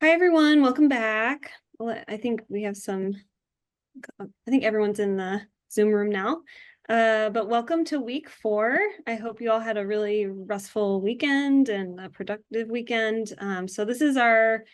Hi, everyone. Welcome back. I think we have I think everyone's in the Zoom room now. But welcome to week 4. I hope you all had a really restful weekend and a productive weekend. So this is our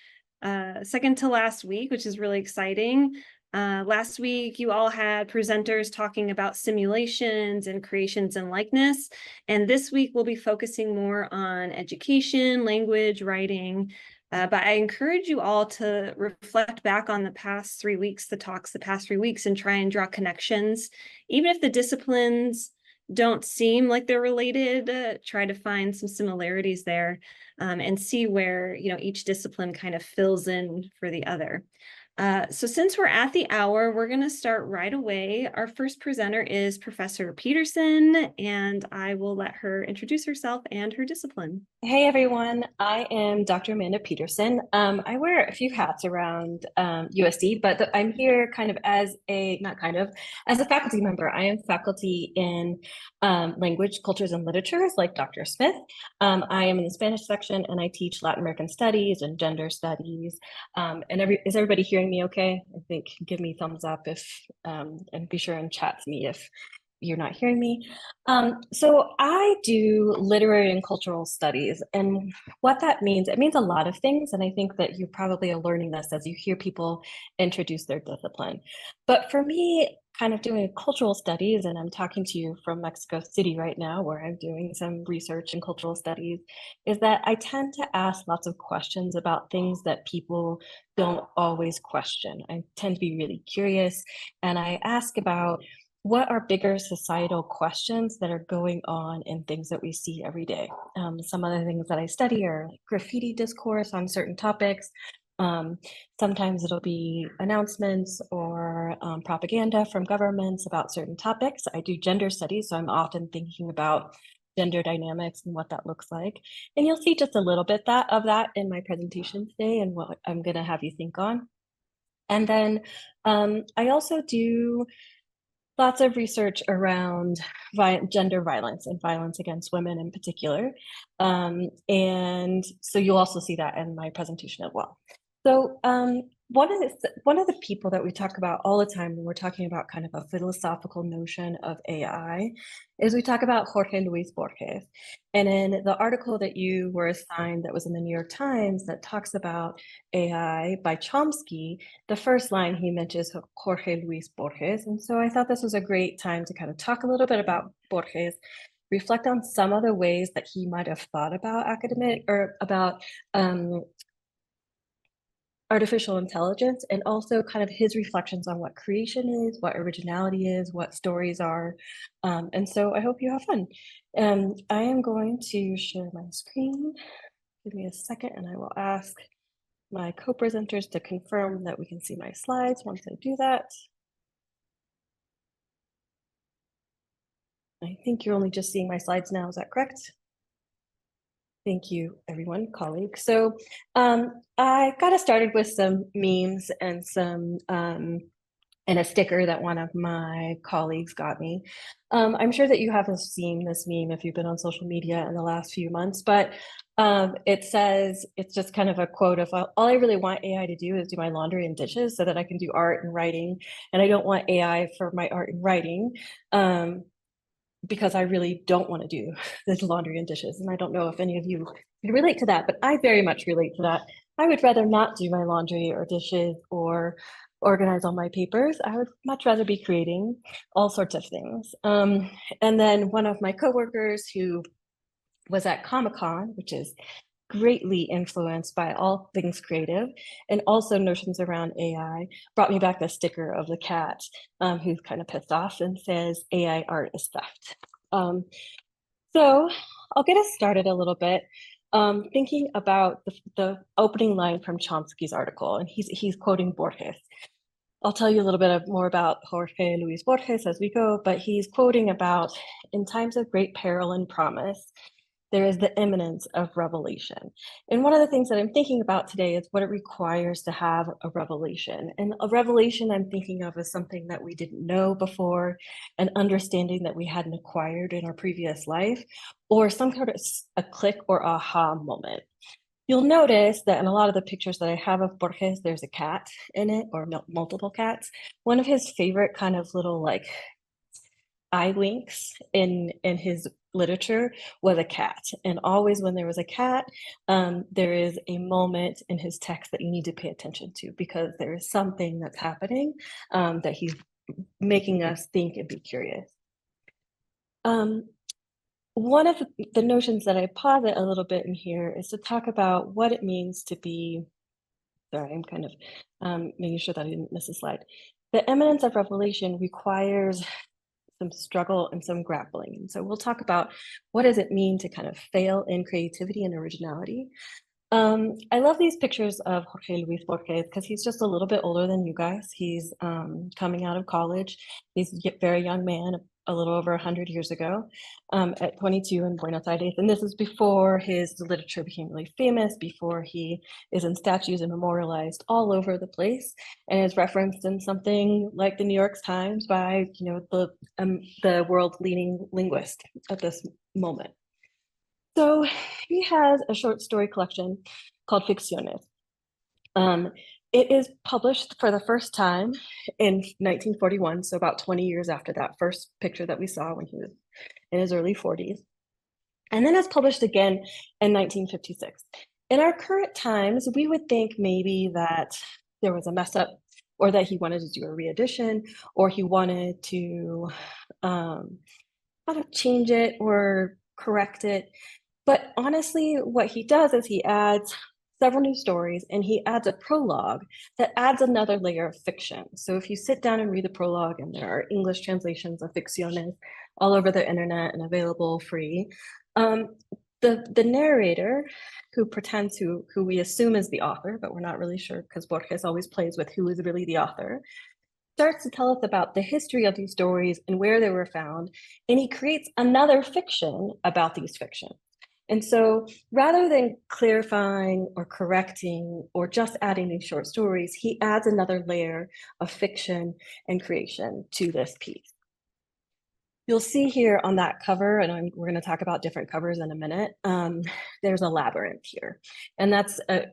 second to last week, which is really exciting. Last week, you all had presenters talking about simulations and creations and likeness. And this week, we'll be focusing more on education, language, writing. But I encourage you all to reflect back on the past 3 weeks, the talks the past 3 weeks, and try and draw connections. Even if the disciplines don't seem like they're related, try to find some similarities there and see where each discipline kind of fills in for the other. So since we're at the hour, we're going to start right away. Our first presenter is Professor Peterson, and I will let her introduce herself and her discipline. Hey everyone, I am Dr. Amanda Peterson. I wear a few hats around USD, but I'm here kind of as a faculty member. I am faculty in language, cultures, and literatures like Dr. Smith. I am in the Spanish section and I teach Latin American studies and gender studies. Is everybody hearing me okay? I think give me thumbs up if, and be sure and chat to me if you're not hearing me. So I do literary and cultural studies, and what that means, it means a lot of things. And I think that you probably are learning this as you hear people introduce their discipline. But for me, kind of doing cultural studies, and I'm talking to you from Mexico City right now, where I'm doing some research in cultural studies, is that I tend to ask lots of questions about things that people don't always question. I tend to be really curious, and I ask about what are bigger societal questions that are going on in things that we see every day. Some of the things that I study are like graffiti discourse on certain topics. Um, Sometimes it'll be announcements or propaganda from governments about certain topics. I do gender studies, so I'm often thinking about gender dynamics and what that looks like. And you'll see just a little bit of that in my presentation today and what I'm going to have you think on. And then I also do lots of research around gender violence and violence against women in particular. And so you'll also see that in my presentation as well. So one of the people that we talk about all the time when we're talking about kind of a philosophical notion of AI is we talk about Jorge Luis Borges. And in the article that you were assigned that was in the New York Times that talks about AI by Chomsky, the first line he mentions Jorge Luis Borges. And so I thought this was a great time to kind of talk a little bit about Borges, reflect on some of the ways that he might have thought about academic or about artificial intelligence, and also kind of his reflections on what creation is, what originality is, what stories are. And so I hope you have fun. I am going to share my screen. Give me a second and I will ask my co-presenters to confirm that we can see my slides once I do that. I think you're only just seeing my slides now, is that correct? Thank you, everyone, colleagues. So I got us started with some memes and and a sticker that one of my colleagues got me. I'm sure that you haven't seen this meme if you've been on social media in the last few months, but it says, it's just kind of a quote of all I really want AI to do is do my laundry and dishes so that I can do art and writing. And I don't want AI for my art and writing. Because I really don't want to do the laundry and dishes. And I don't know if any of you can relate to that, but I very much relate to that. I would rather not do my laundry or dishes or organize all my papers. I would much rather be creating all sorts of things. And then one of my coworkers who was at Comic-Con, which is greatly influenced by all things creative and also notions around AI, brought me back the sticker of the cat who's kind of pissed off and says AI art is theft. So I'll get us started a little bit thinking about the opening line from Chomsky's article, and he's quoting Borges. I'll tell you a little bit more about Jorge Luis Borges as we go, but he's quoting about in times of great peril and promise, there is the imminence of revelation. And one of the things that I'm thinking about today is what it requires to have a revelation. And a revelation I'm thinking of as something that we didn't know before, an understanding that we hadn't acquired in our previous life, or some kind of a click or aha moment. You'll notice that in a lot of the pictures that I have of Borges, there's a cat in it, or multiple cats. One of his favorite kind of little like eye winks in his literature was a cat. And always when there was a cat, there is a moment in his text that you need to pay attention to, because there is something that's happening, that he's making us think and be curious. Um, One of the notions that I posit a little bit in here is to talk about what it means to be, sorry, I'm kind of making sure that I didn't miss a slide. The eminence of revelation requires some struggle and some grappling. And so we'll talk about what does it mean to kind of fail in creativity and originality. I love these pictures of Jorge Luis Borges because he's just a little bit older than you guys. He's coming out of college. He's a very young man, a little over 100 years ago, at 22 in Buenos Aires. And this is before his literature became really famous, before he is in statues and memorialized all over the place, and is referenced in something like the New York Times by, the world leading linguist at this moment. So he has a short story collection called Ficciones. It is published for the first time in 1941, so about 20 years after that first picture that we saw when he was in his early 40s. And then it's published again in 1956. In our current times, we would think maybe that there was a mess up, or that he wanted to do a re-edition, or he wanted to kind of change it or correct it. But honestly, what he does is he adds several new stories, and he adds a prologue that adds another layer of fiction. So if you sit down and read the prologue, and there are English translations of Ficciones all over the internet and available free, the narrator, who pretends who we assume is the author, but we're not really sure because Borges always plays with who is really the author, starts to tell us about the history of these stories and where they were found, and he creates another fiction about these fictions. And so rather than clarifying or correcting or just adding these short stories, he adds another layer of fiction and creation to this piece. You'll see here on that cover, and we're going to talk about different covers in a minute, there's a labyrinth here. And that's a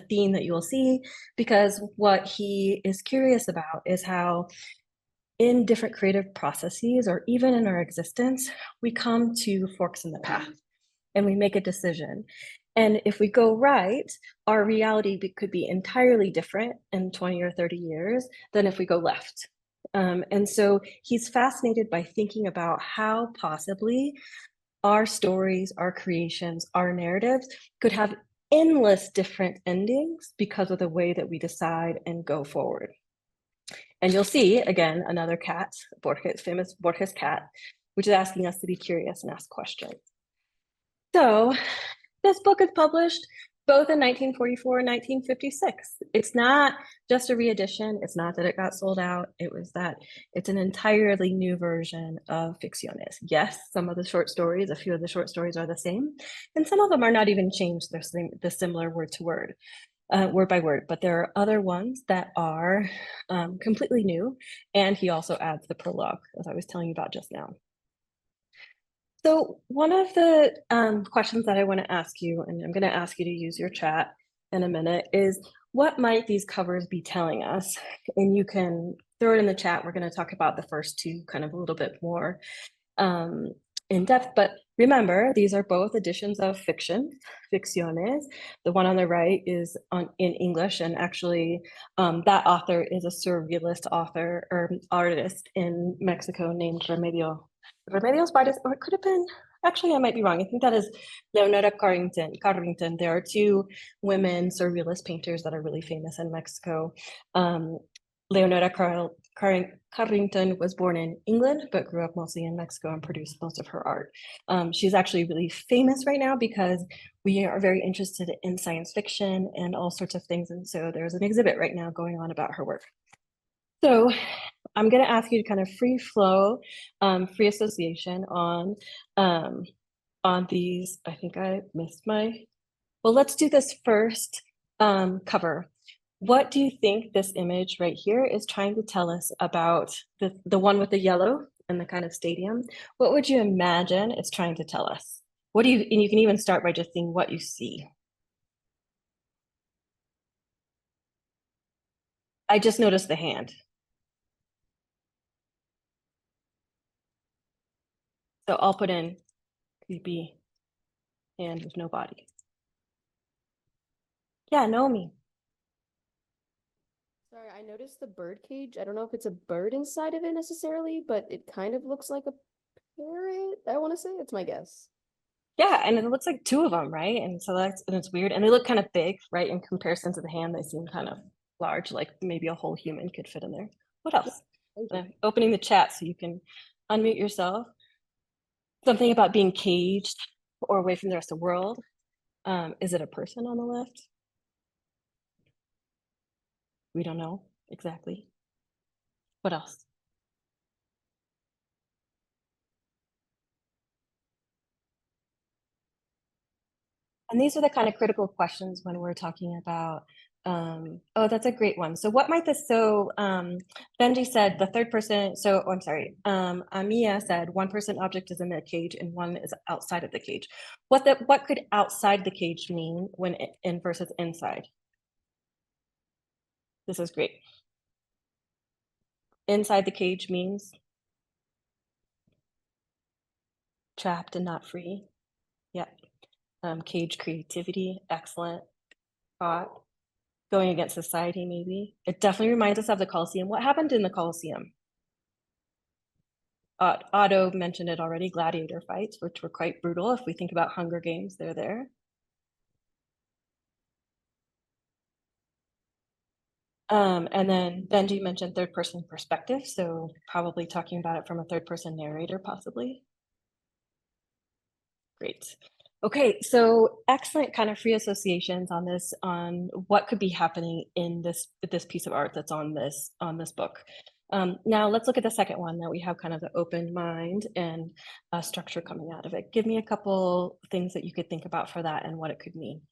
theme that you will see, because what he is curious about is how in different creative processes, or even in our existence, we come to forks in the path and we make a decision. And if we go right, our reality could be entirely different in 20 or 30 years than if we go left. And so he's fascinated by thinking about how possibly our stories, our creations, our narratives could have endless different endings because of the way that we decide and go forward. And you'll see, again, another cat, Borges, famous Borges cat, which is asking us to be curious and ask questions. So this book is published both in 1944 and 1956. It's not just a re-edition. It's not that it got sold out. It was that it's an entirely new version of Ficciones. Yes, some of the short stories, a few of the short stories are the same, and some of them are not even changed. They're the similar word to word. Word by word, but there are other ones that are completely new, and he also adds the prologue, as I was telling you about just now. So one of the questions that I want to ask you, and I'm going to ask you to use your chat in a minute, is what might these covers be telling us? And you can throw it in the chat. We're going to talk about the first two kind of a little bit more in depth, but remember, these are both editions of fiction, Ficciones. The one on the right is in English, and actually that author is a surrealist author or artist in Mexico named Remedios Vargas, or it could have been, actually I might be wrong. I think that is Leonora Carrington. There are two women surrealist painters that are really famous in Mexico. Leonora Carrington was born in England, but grew up mostly in Mexico and produced most of her art. She's actually really famous right now because we are very interested in science fiction and all sorts of things. And so there's an exhibit right now going on about her work. So I'm going to ask you to kind of free flow, free association on these. I think I missed well, let's do this first cover. What do you think this image right here is trying to tell us about the one with the yellow and the kind of stadium? What would you imagine it's trying to tell us? And you can even start by just seeing what you see. I just noticed the hand. So I'll put in creepy hand with no body. Yeah, Naomi. Sorry, I noticed the bird cage. I don't know if it's a bird inside of it necessarily, but it kind of looks like a parrot. I want to say it's my guess. Yeah, and it looks like two of them, right? And so it's weird. And they look kind of big, right? In comparison to the hand, they seem kind of large, like maybe a whole human could fit in there. What Yeah, else? thank you. Opening the chat so you can unmute yourself. Something about being caged or away from the rest of the world. Is it a person on the left? We don't know exactly. What else? And these are the kind of critical questions when we're talking about, oh, that's a great one. So what might this, Benji said the third person, I'm sorry, Amia said one person object is in the cage and one is outside of the cage. What could outside the cage mean when in versus inside? This is great. Inside the cage means trapped and not free. Yeah. Cage creativity, excellent. Thought. Going against society, maybe. It definitely reminds us of the Colosseum. What happened in the Colosseum? Otto mentioned it already, gladiator fights, which were quite brutal. If we think about Hunger Games, they're there. And then Benji mentioned third person perspective, so probably talking about it from a third person narrator, possibly. Great. Okay, so excellent kind of free associations on this, on what could be happening in this piece of art that's on this book. Now let's look at the second one, that we have kind of the open mind and structure coming out of it. Give me a couple things that you could think about for that and what it could mean.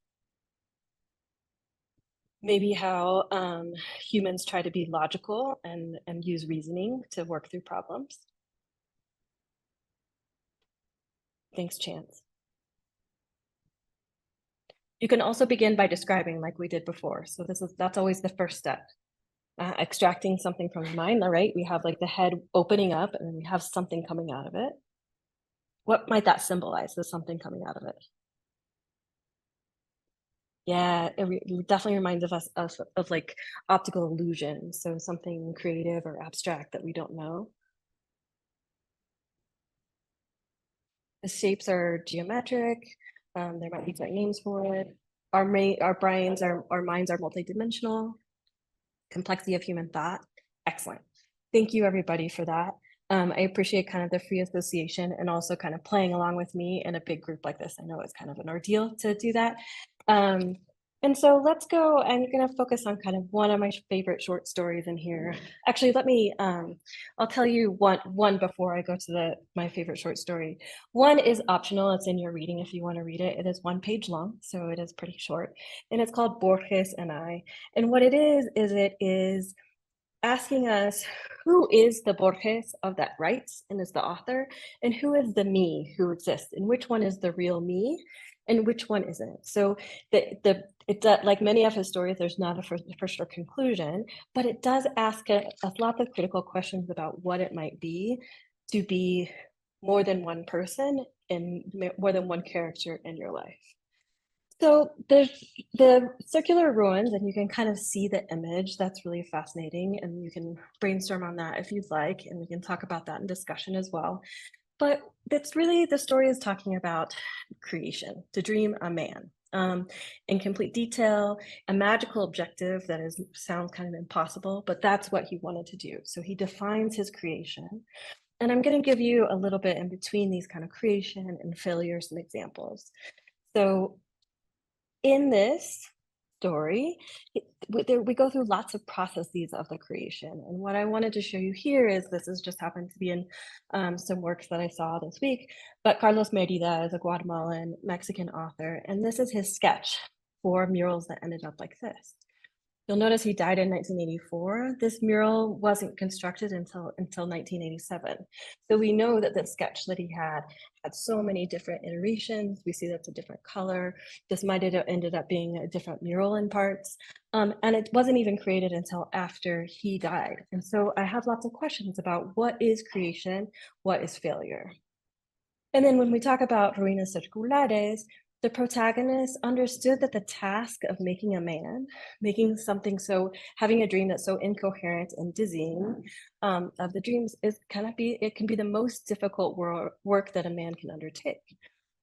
Maybe how humans try to be logical and use reasoning to work through problems. Thanks, Chance. You can also begin by describing like we did before. So that's always the first step. Extracting something from the mind, all right? We have like the head opening up and then we have something coming out of it. What might that symbolize? There's something coming out of it. Yeah, it definitely reminds us of like optical illusion. So something creative or abstract that we don't know. The shapes are geometric. There might be different names for it. Our minds are multidimensional. Complexity of human thought. Excellent. Thank you, everybody, for that. I appreciate kind of the free association and also kind of playing along with me in a big group like this. I know it's kind of an ordeal to do that. And so let's go. I'm going to focus on kind of one of my favorite short stories in here. Actually, I'll tell you one before I go to my favorite short story. One is optional. It's in your reading if you want to read it. It is 1 page long, so it is pretty short. And it's called Borges and I. And what it is asking us who is the Borges of that writes and is the author, and who is the me who exists, and which one is the real me, and which one isn't. So like many of his stories, there's not a for sure conclusion, but it does ask us lots of critical questions about what it might be to be more than one person and more than one character in your life. So there's the circular ruins, and you can kind of see the image. That's really fascinating, and you can brainstorm on that if you'd like, and we can talk about that in discussion as well. But that's really, the story is talking about creation, to dream a man. In complete detail, a magical objective that sounds kind of impossible, but that's what he wanted to do. So he defines his creation. And I'm going to give you a little bit in between these kind of creation and failure, some examples. So in this story, we go through lots of processes of the creation. And what I wanted to show you here is, this is just happened to be in some works that I saw this week, but Carlos Merida is a Guatemalan Mexican author, and this is his sketch for murals that ended up like this. You'll notice he died in 1984. This mural wasn't constructed until 1987. So we know that the sketch that he had so many different iterations. We see that's a different color. This might have ended up being a different mural in parts. And it wasn't even created until after he died. And so I have lots of questions about what is creation, what is failure. And then when we talk about ruinas circulares, the protagonist understood that the task of making a man, making something so, having a dream that's so incoherent and dizzying of the dreams it can be the most difficult work that a man can undertake.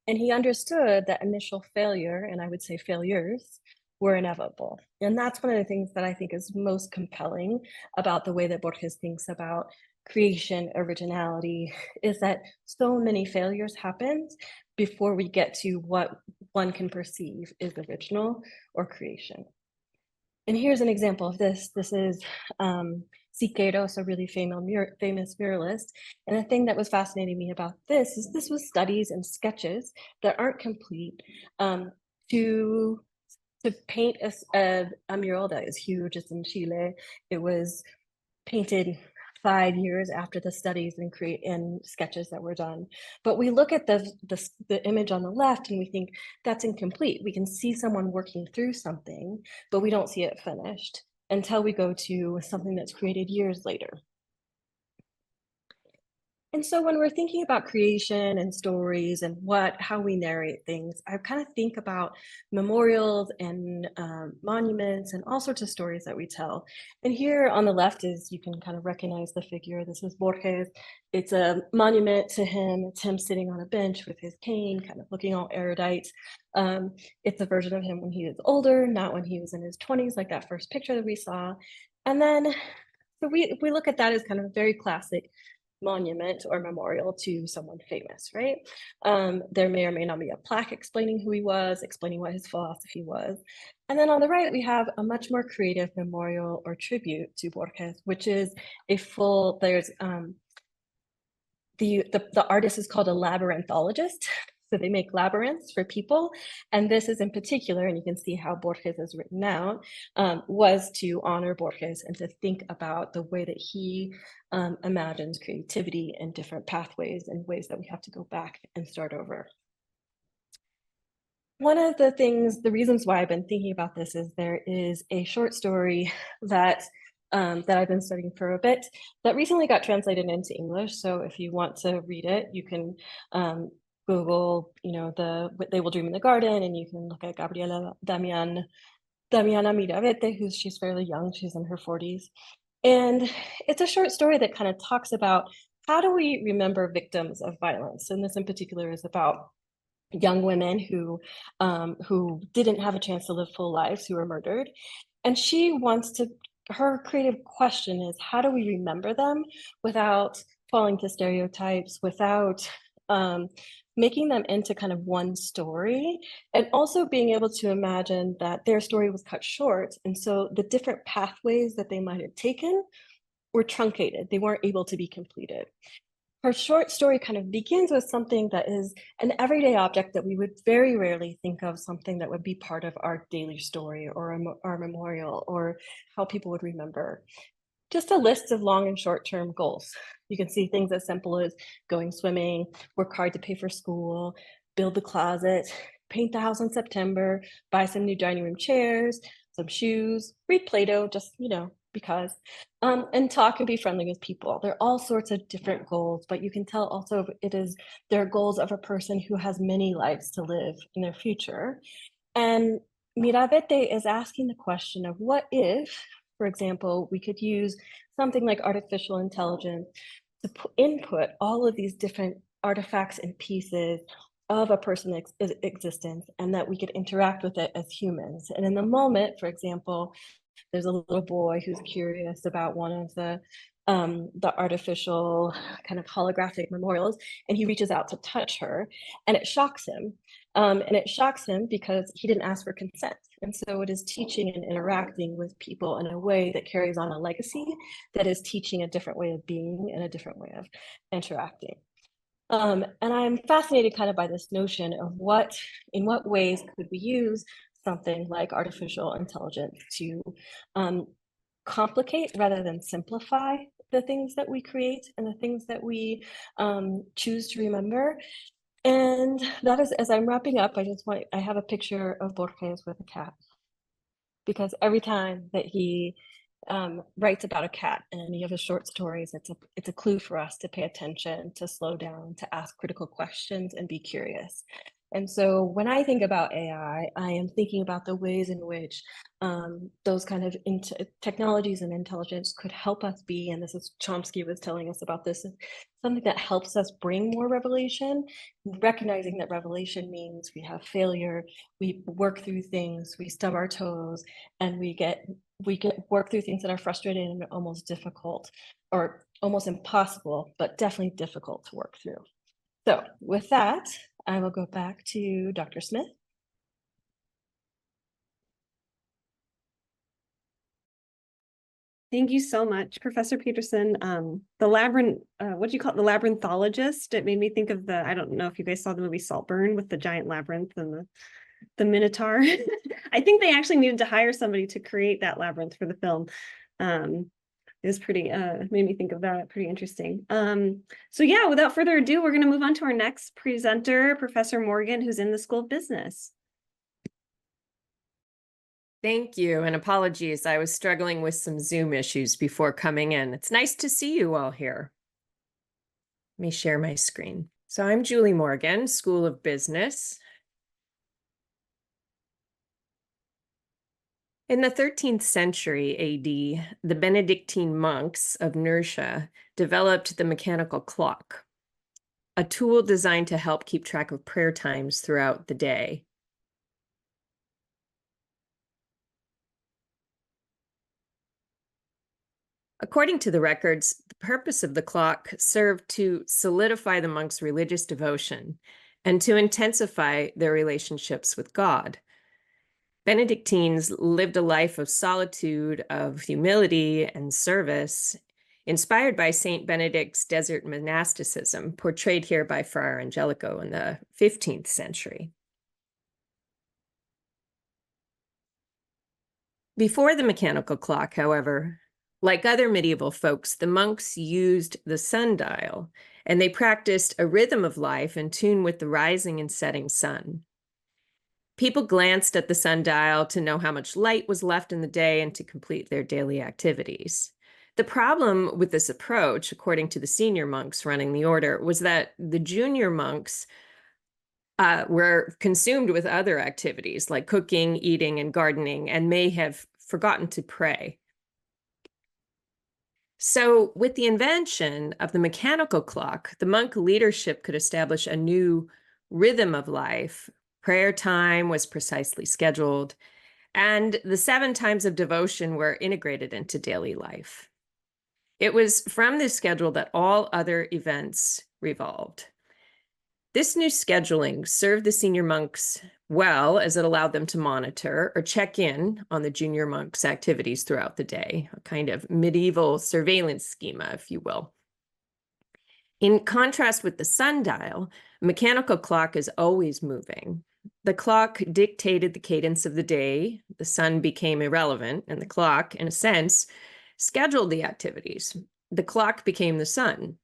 And he understood that initial failure, and I would say failures, were inevitable. And that's one of the things that I think is most compelling about the way that Borges thinks about creation, originality, is that so many failures happen before we get to what one can perceive is original or creation. And here's an example of this. This is Siqueiros, a really famous muralist. And the thing that was fascinating me about this is this was studies and sketches that aren't complete to paint a mural that is huge. It's in Chile. It was painted 5 years after the studies and sketches that were done. But we look at the image on the left and we think that's incomplete. We can see someone working through something, but we don't see it finished until we go to something that's created years later. And so when we're thinking about creation and stories and how we narrate things, I kind of think about memorials and monuments and all sorts of stories that we tell. And here on the left is, you can kind of recognize the figure. This is Borges. It's a monument to him. It's him sitting on a bench with his cane, kind of looking all erudite. It's a version of him when he was older, not when he was in his 20s, like that first picture that we saw. And then so we look at that as kind of a very classic monument or memorial to someone famous, right? There may or may not be a plaque explaining who he was, explaining what his philosophy was. And then on the right, we have a much more creative memorial or tribute to Borges, which is there's the artist is called a labyrinthologist. So they make labyrinths for people. And this is in particular, and you can see how Borges is written out, was to honor Borges and to think about the way that he imagines creativity and different pathways and ways that we have to go back and start over. One of the reasons why I've been thinking about this is there is a short story that I've been studying for a bit that recently got translated into English. So if you want to read it, you can Google, They Will Dream in the Garden, and you can look at Gabriela Damiana Miravete, she's fairly young, she's in her 40s. And it's a short story that kind of talks about how do we remember victims of violence? And this in particular is about young women who didn't have a chance to live full lives, who were murdered. And her creative question is, how do we remember them without falling to stereotypes, without making them into kind of one story, and also being able to imagine that their story was cut short. And so the different pathways that they might have taken were truncated. They weren't able to be completed. Her short story kind of begins with something that is an everyday object that we would very rarely think of, something that would be part of our daily story or our memorial or how people would remember. Just a list of long and short-term goals. You can see things as simple as going swimming, work hard to pay for school, build the closet, paint the house in September, buy some new dining room chairs, some shoes, read Plato, just, because, and talk and be friendly with people. There are all sorts of different goals, but you can tell also they're goals of a person who has many lives to live in their future. And Miravete is asking the question of what if, for example, we could use something like artificial intelligence to input all of these different artifacts and pieces of a person's existence, and that we could interact with it as humans. And in the moment, for example, there's a little boy who's curious about one of the artificial kind of holographic memorials, and he reaches out to touch her, and it shocks him. And it shocks him because he didn't ask for consent. And so it is teaching and interacting with people in a way that carries on a legacy, that is teaching a different way of being and a different way of interacting. And I'm fascinated kind of by this notion of in what ways could we use something like artificial intelligence to complicate rather than simplify the things that we create and the things that we choose to remember. And that is, as I'm wrapping up, I have a picture of Borges with a cat, because every time that he writes about a cat in any of his short stories, it's a clue for us to pay attention, to slow down, to ask critical questions and be curious. And so when I think about AI, I am thinking about the ways in which those kind of technologies and intelligence could help us be, and this is Chomsky was telling us about this, something that helps us bring more revelation, recognizing that revelation means we have failure, we work through things, we stub our toes, and we get work through things that are frustrating and almost difficult, or almost impossible, but definitely difficult to work through. So with that, I will go back to Dr. Smith. Thank you so much, Professor Peterson. The labyrinth, what do you call it? The labyrinthologist. It made me think of I don't know if you guys saw the movie Saltburn with the giant labyrinth and the Minotaur. I think they actually needed to hire somebody to create that labyrinth for the film. It was pretty, made me think of that, pretty interesting. So yeah, without further ado, we're gonna move on to our next presenter, Professor Morgan, who's in the School of Business. Thank you, and apologies. I was struggling with some Zoom issues before coming in. It's nice to see you all here. Let me share my screen. So I'm Julie Morgan, School of Business. In the 13th century AD, the Benedictine monks of Nursia developed the mechanical clock, a tool designed to help keep track of prayer times throughout the day. According to the records, the purpose of the clock served to solidify the monks' religious devotion and to intensify their relationships with God. Benedictines lived a life of solitude, of humility and service, inspired by Saint Benedict's desert monasticism, portrayed here by Friar Angelico in the 15th century. Before the mechanical clock, however, like other medieval folks, the monks used the sundial, and they practiced a rhythm of life in tune with the rising and setting sun. People glanced at the sundial to know how much light was left in the day and to complete their daily activities. The problem with this approach, according to the senior monks running the order, was that the junior monks were consumed with other activities like cooking, eating, and gardening, and may have forgotten to pray. So with the invention of the mechanical clock, the monk leadership could establish a new rhythm of life. Prayer time was precisely scheduled, and the 7 times of devotion were integrated into daily life. It was from this schedule that all other events revolved. This new scheduling served the senior monks well, as it allowed them to monitor or check in on the junior monks' activities throughout the day, a kind of medieval surveillance schema, if you will. In contrast with the sundial, a mechanical clock is always moving. The clock dictated the cadence of the day, the sun became irrelevant, and the clock, in a sense, scheduled the activities. The clock became the sun.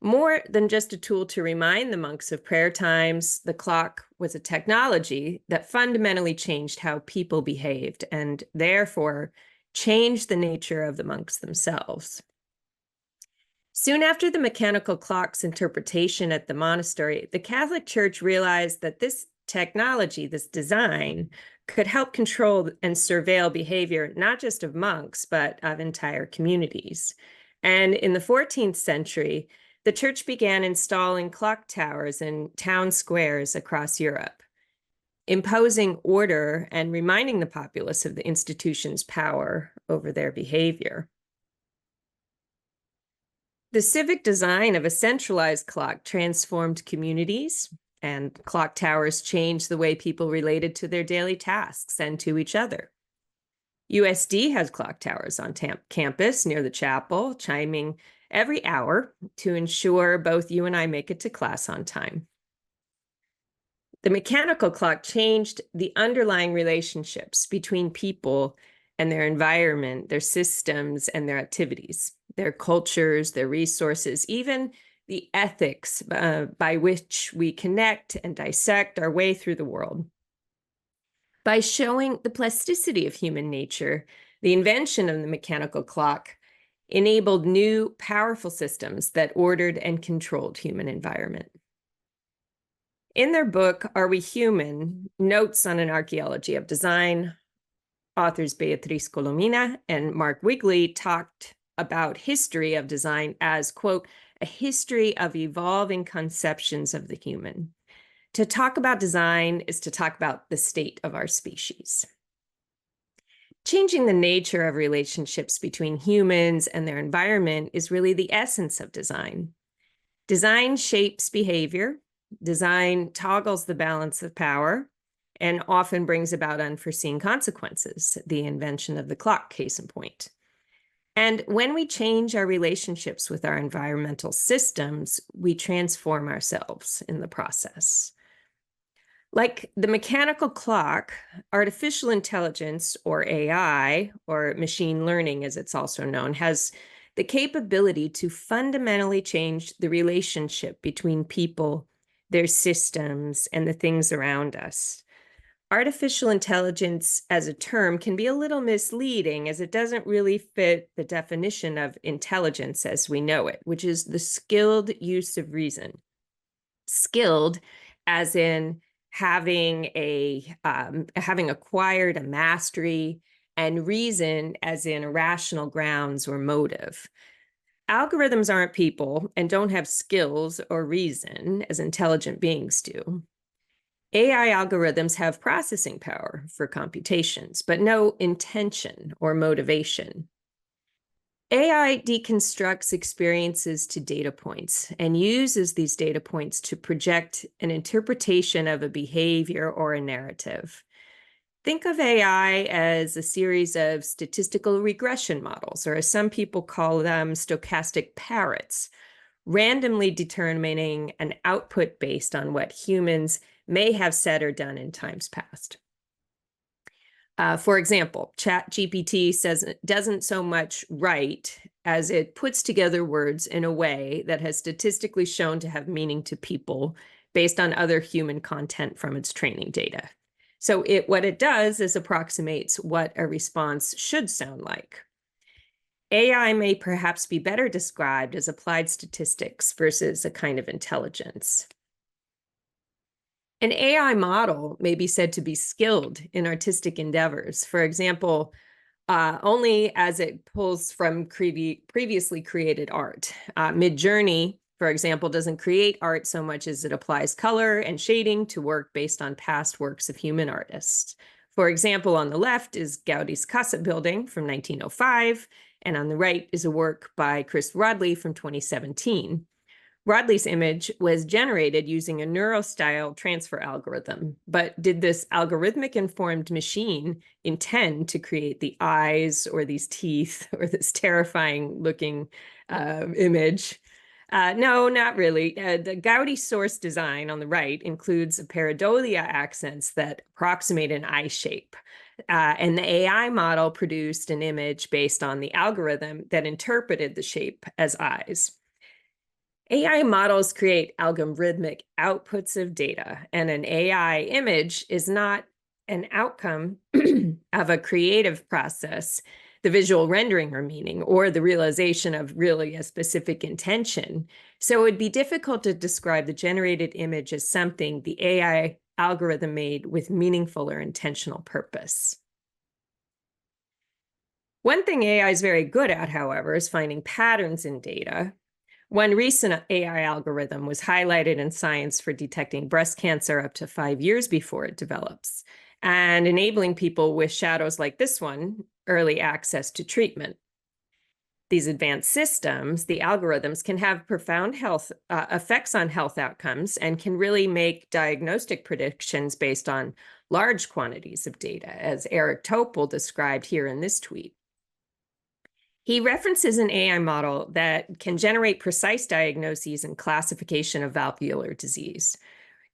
More than just a tool to remind the monks of prayer times, the clock was a technology that fundamentally changed how people behaved and therefore changed the nature of the monks themselves. Soon after the mechanical clock's interpretation at the monastery, the Catholic Church realized that this technology, this design, could help control and surveil behavior not just of monks, but of entire communities. And in the 14th century, the church began installing clock towers in town squares across Europe, imposing order and reminding the populace of the institution's power over their behavior. The civic design of a centralized clock transformed communities, and clock towers changed the way people related to their daily tasks and to each other. USD has clock towers on campus near the chapel, chiming every hour to ensure both you and I make it to class on time. The mechanical clock changed the underlying relationships between people and their environment, their systems, and their activities, their cultures, their resources, even the ethics by which we connect and dissect our way through the world. By showing the plasticity of human nature, the invention of the mechanical clock enabled new, powerful systems that ordered and controlled human environment. In their book, Are We Human? Notes on an Archaeology of Design, authors Beatriz Colomina and Mark Wigley talked about history of design as, quote, a history of evolving conceptions of the human. To talk about design is to talk about the state of our species. Changing the nature of relationships between humans and their environment is really the essence of design. Design shapes behavior. Design toggles the balance of power and often brings about unforeseen consequences, the invention of the clock, case in point. And when we change our relationships with our environmental systems, we transform ourselves in the process. Like the mechanical clock, artificial intelligence, or AI, or machine learning as it's also known, has the capability to fundamentally change the relationship between people, their systems, and the things around us. Artificial intelligence as a term can be a little misleading as it doesn't really fit the definition of intelligence as we know it, which is the skilled use of reason. Skilled as in having acquired a mastery, and reason as in rational grounds or motive. Algorithms aren't people and don't have skills or reason as intelligent beings do. AI algorithms have processing power for computations, but no intention or motivation. AI deconstructs experiences to data points and uses these data points to project an interpretation of a behavior or a narrative. Think of AI as a series of statistical regression models, or as some people call them, stochastic parrots, randomly determining an output based on what humans may have said or done in times past. For example, ChatGPT says it doesn't so much write as it puts together words in a way that has statistically shown to have meaning to people based on other human content from its training data. So what it does is approximates what a response should sound like. AI may perhaps be better described as applied statistics versus a kind of intelligence. An AI model may be said to be skilled in artistic endeavors. For example, only as it pulls from previously created art. Midjourney, for example, doesn't create art so much as it applies color and shading to work based on past works of human artists. For example, on the left is Gaudi's Casa building from 1905, and on the right is a work by Chris Rodley from 2017. Rodley's image was generated using a neurostyle transfer algorithm, but did this algorithmic informed machine intend to create the eyes or these teeth or this terrifying looking image? No, not really. The Gaudi source design on the right includes a pareidolia accents that approximate an eye shape. And the AI model produced an image based on the algorithm that interpreted the shape as eyes. AI models create algorithmic outputs of data, and an AI image is not an outcome of a creative process, the visual rendering or meaning, or the realization of really a specific intention. So it would be difficult to describe the generated image as something the AI algorithm made with meaningful or intentional purpose. One thing AI is very good at, however, is finding patterns in data. One recent AI algorithm was highlighted in Science for detecting breast cancer up to 5 years before it develops, and enabling people with shadows like this one early access to treatment. These advanced systems, the algorithms, can have profound health effects on health outcomes and can really make diagnostic predictions based on large quantities of data, as Eric Topol described here in this tweet. He references an AI model that can generate precise diagnoses and classification of valvular disease.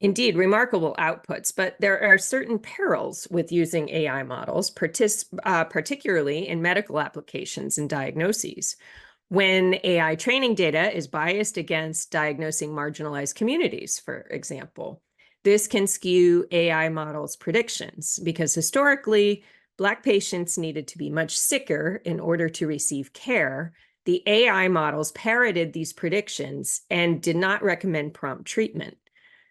Indeed, remarkable outputs, but there are certain perils with using AI models, particularly in medical applications and diagnoses. When AI training data is biased against diagnosing marginalized communities, for example, this can skew AI models' predictions because historically, Black patients needed to be much sicker in order to receive care. The AI models parroted these predictions and did not recommend prompt treatment.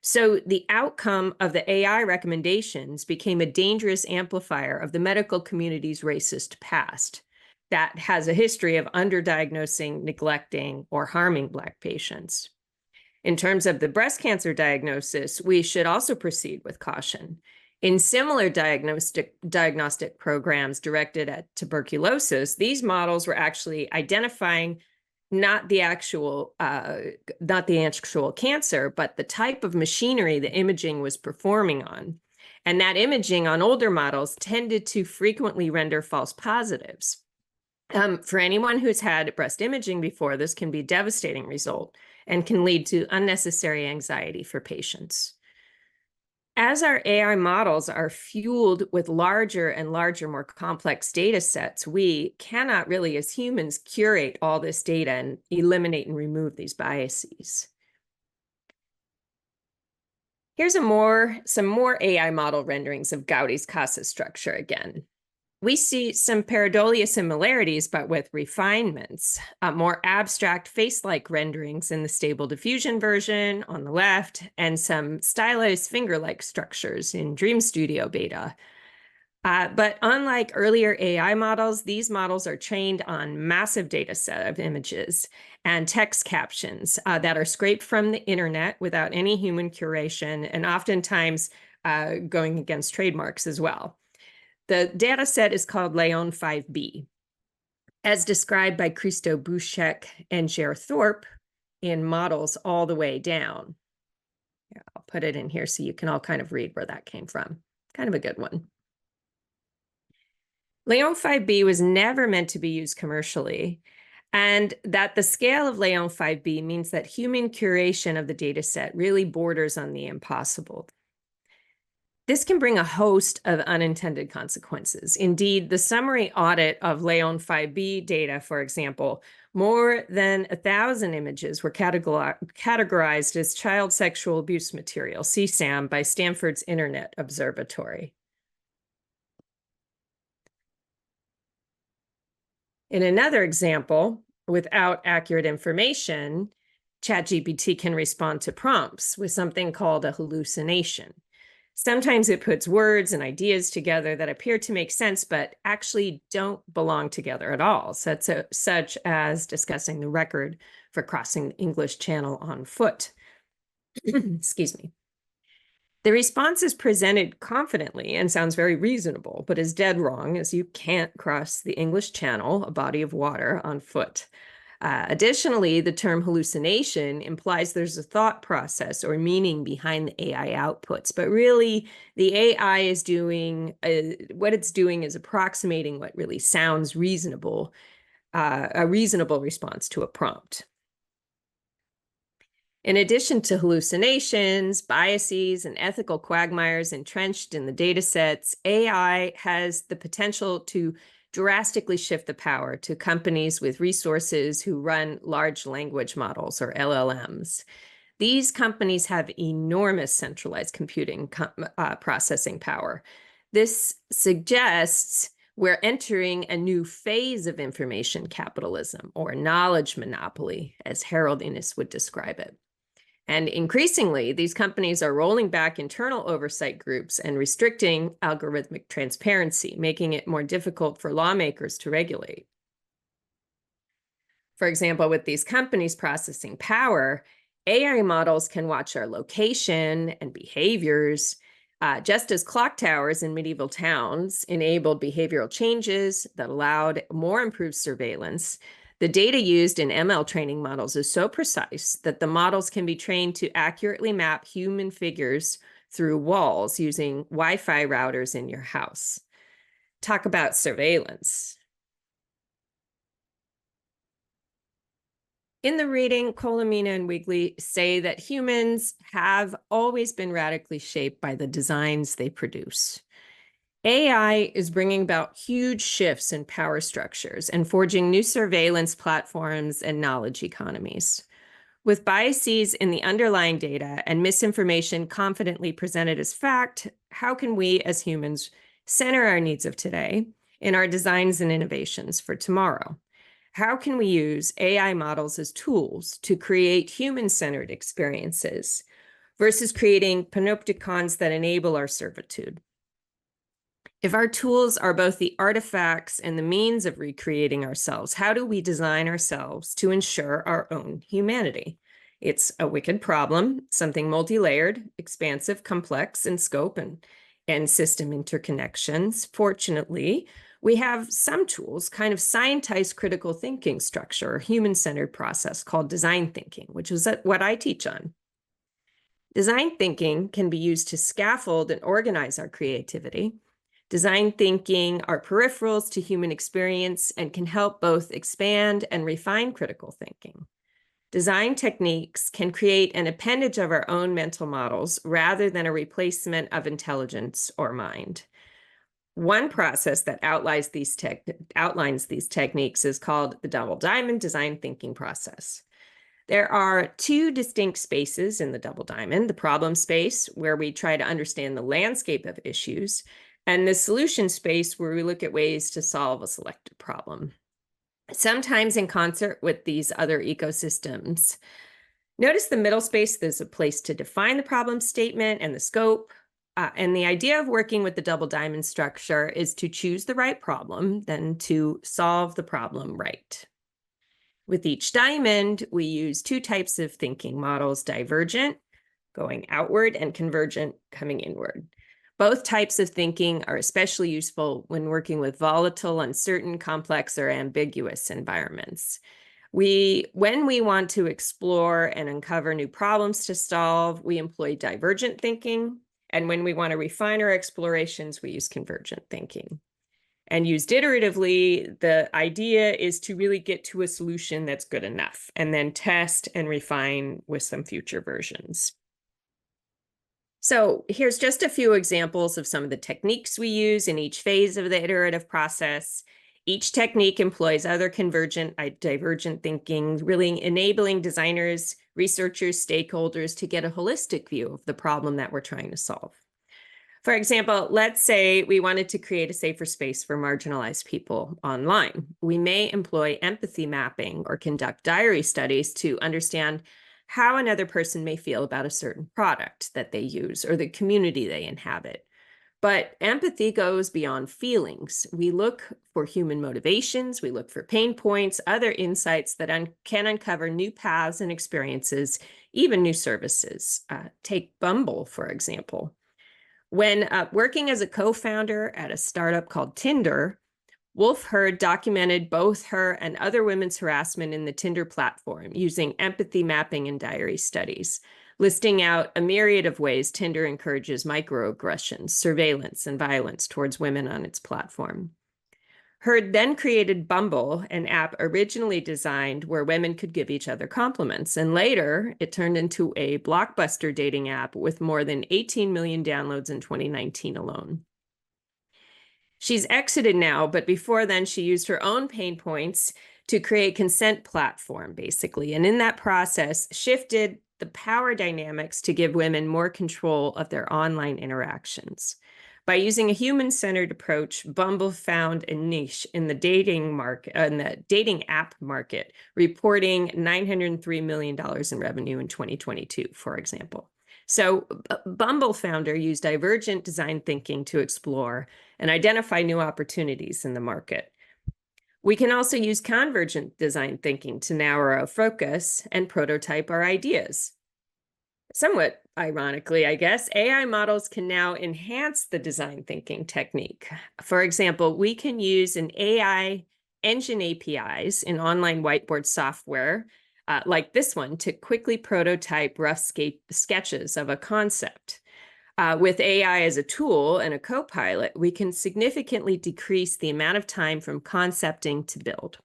So the outcome of the AI recommendations became a dangerous amplifier of the medical community's racist past that has a history of underdiagnosing, neglecting, or harming Black patients. In terms of the breast cancer diagnosis, we should also proceed with caution. In similar diagnostic programs directed at tuberculosis, these models were actually identifying not the actual cancer, but the type of machinery the imaging was performing on. And that imaging on older models tended to frequently render false positives. For anyone who's had breast imaging before, this can be a devastating result and can lead to unnecessary anxiety for patients. As our AI models are fueled with larger and larger, more complex data sets, we cannot really, as humans, curate all this data and eliminate and remove these biases. Here's some more AI model renderings of Gaudi's Casa structure again. We see some pareidolia similarities, but with refinements, more abstract face-like renderings in the Stable Diffusion version on the left, and some stylized finger-like structures in Dream Studio beta. But unlike earlier AI models, these models are trained on massive data set of images and text captions that are scraped from the internet without any human curation, and oftentimes going against trademarks as well. The data set is called Leon 5B, as described by Christo Buschek and Jer Thorpe in Models All the Way Down. Yeah, I'll put it in here so you can all kind of read where that came from. Kind of a good one. Leon 5B was never meant to be used commercially, and that the scale of Leon 5B means that human curation of the data set really borders on the impossible. This can bring a host of unintended consequences. Indeed, the summary audit of Leon 5B data, for example, more than 1,000 images were categorized as child sexual abuse material, CSAM, by Stanford's Internet Observatory. In another example, without accurate information, ChatGPT can respond to prompts with something called a hallucination. Sometimes it puts words and ideas together that appear to make sense, but actually don't belong together at all, such as discussing the record for crossing the English Channel on foot. Excuse me. The response is presented confidently and sounds very reasonable, but is dead wrong, as you can't cross the English Channel, a body of water, on foot. Additionally, the term hallucination implies there's a thought process or meaning behind the AI outputs, but really the AI is doing, what it's doing is approximating what really sounds reasonable, a reasonable response to a prompt. In addition to hallucinations, biases, and ethical quagmires entrenched in the data sets, AI has the potential to drastically shift the power to companies with resources who run large language models, or LLMs. These companies have enormous centralized computing processing power. This suggests we're entering a new phase of information capitalism, or knowledge monopoly, as Harold Innis would describe it. And increasingly, these companies are rolling back internal oversight groups and restricting algorithmic transparency, making it more difficult for lawmakers to regulate. For example, with these companies processing power, AI models can watch our location and behaviors, just as clock towers in medieval towns enabled behavioral changes that allowed more improved surveillance. The data used in ML training models is so precise that the models can be trained to accurately map human figures through walls using Wi-Fi routers in your house. Talk about surveillance. In the reading, Colomina and Wigley say that humans have always been radically shaped by the designs they produce. AI is bringing about huge shifts in power structures and forging new surveillance platforms and knowledge economies. With biases in the underlying data and misinformation confidently presented as fact, how can we as humans center our needs of today in our designs and innovations for tomorrow? How can we use AI models as tools to create human-centered experiences versus creating panopticons that enable our servitude? If our tools are both the artifacts and the means of recreating ourselves, how do we design ourselves to ensure our own humanity? It's a wicked problem, something multi-layered, expansive, complex in scope and system interconnections. Fortunately, we have some tools, kind of scientized critical thinking structure, or human-centered process called design thinking, which is what I teach on. Design thinking can be used to scaffold and organize our creativity. Design thinking are peripherals to human experience and can help both expand and refine critical thinking. Design techniques can create an appendage of our own mental models rather than a replacement of intelligence or mind. One process that outlines these techniques is called the double diamond design thinking process. There are two distinct spaces in the double diamond: the problem space, where we try to understand the landscape of issues, and the solution space, where we look at ways to solve a selected problem, sometimes in concert with these other ecosystems. Notice the middle space, there's a place to define the problem statement and the scope. And the idea of working with the double diamond structure is to choose the right problem, then to solve the problem right. With each diamond, we use two types of thinking models: divergent, going outward, and convergent, coming inward. Both types of thinking are especially useful when working with volatile, uncertain, complex, or ambiguous environments. When we want to explore and uncover new problems to solve, we employ divergent thinking. And when we want to refine our explorations, we use convergent thinking. And used iteratively, the idea is to really get to a solution that's good enough, and then test and refine with some future versions. So here's just a few examples of some of the techniques we use in each phase of the iterative process. Each technique employs other convergent, divergent thinking, really enabling designers, researchers, stakeholders to get a holistic view of the problem that we're trying to solve. For example, let's say we wanted to create a safer space for marginalized people online. We may employ empathy mapping or conduct diary studies to understand how another person may feel about a certain product that they use or the community they inhabit. But empathy goes beyond feelings. We look for human motivations, we look for pain points, other insights that can uncover new paths and experiences, even new services. Take Bumble, for example. When working as a co-founder at a startup called Tinder, Wolf Herd documented both her and other women's harassment in the Tinder platform using empathy mapping and diary studies, listing out a myriad of ways Tinder encourages microaggressions, surveillance, and violence towards women on its platform. Herd then created Bumble, an app originally designed where women could give each other compliments, and later it turned into a blockbuster dating app with more than 18 million downloads in 2019 alone. She's exited now, but before then she used her own pain points to create consent platform, basically, and in that process shifted the power dynamics to give women more control of their online interactions. By using a human-centered approach, Bumble found a niche in the dating market, in the dating app market, reporting $903 million in revenue in 2022, for example. So Bumble founder used divergent design thinking to explore and identify new opportunities in the market. We can also use convergent design thinking to narrow our focus and prototype our ideas. Somewhat ironically, I guess, AI models can now enhance the design thinking technique. For example, we can use an AI engine APIs in online whiteboard software, like this one, to quickly prototype rough sketches of a concept. With AI as a tool and a co-pilot, we can significantly decrease the amount of time from concepting to build.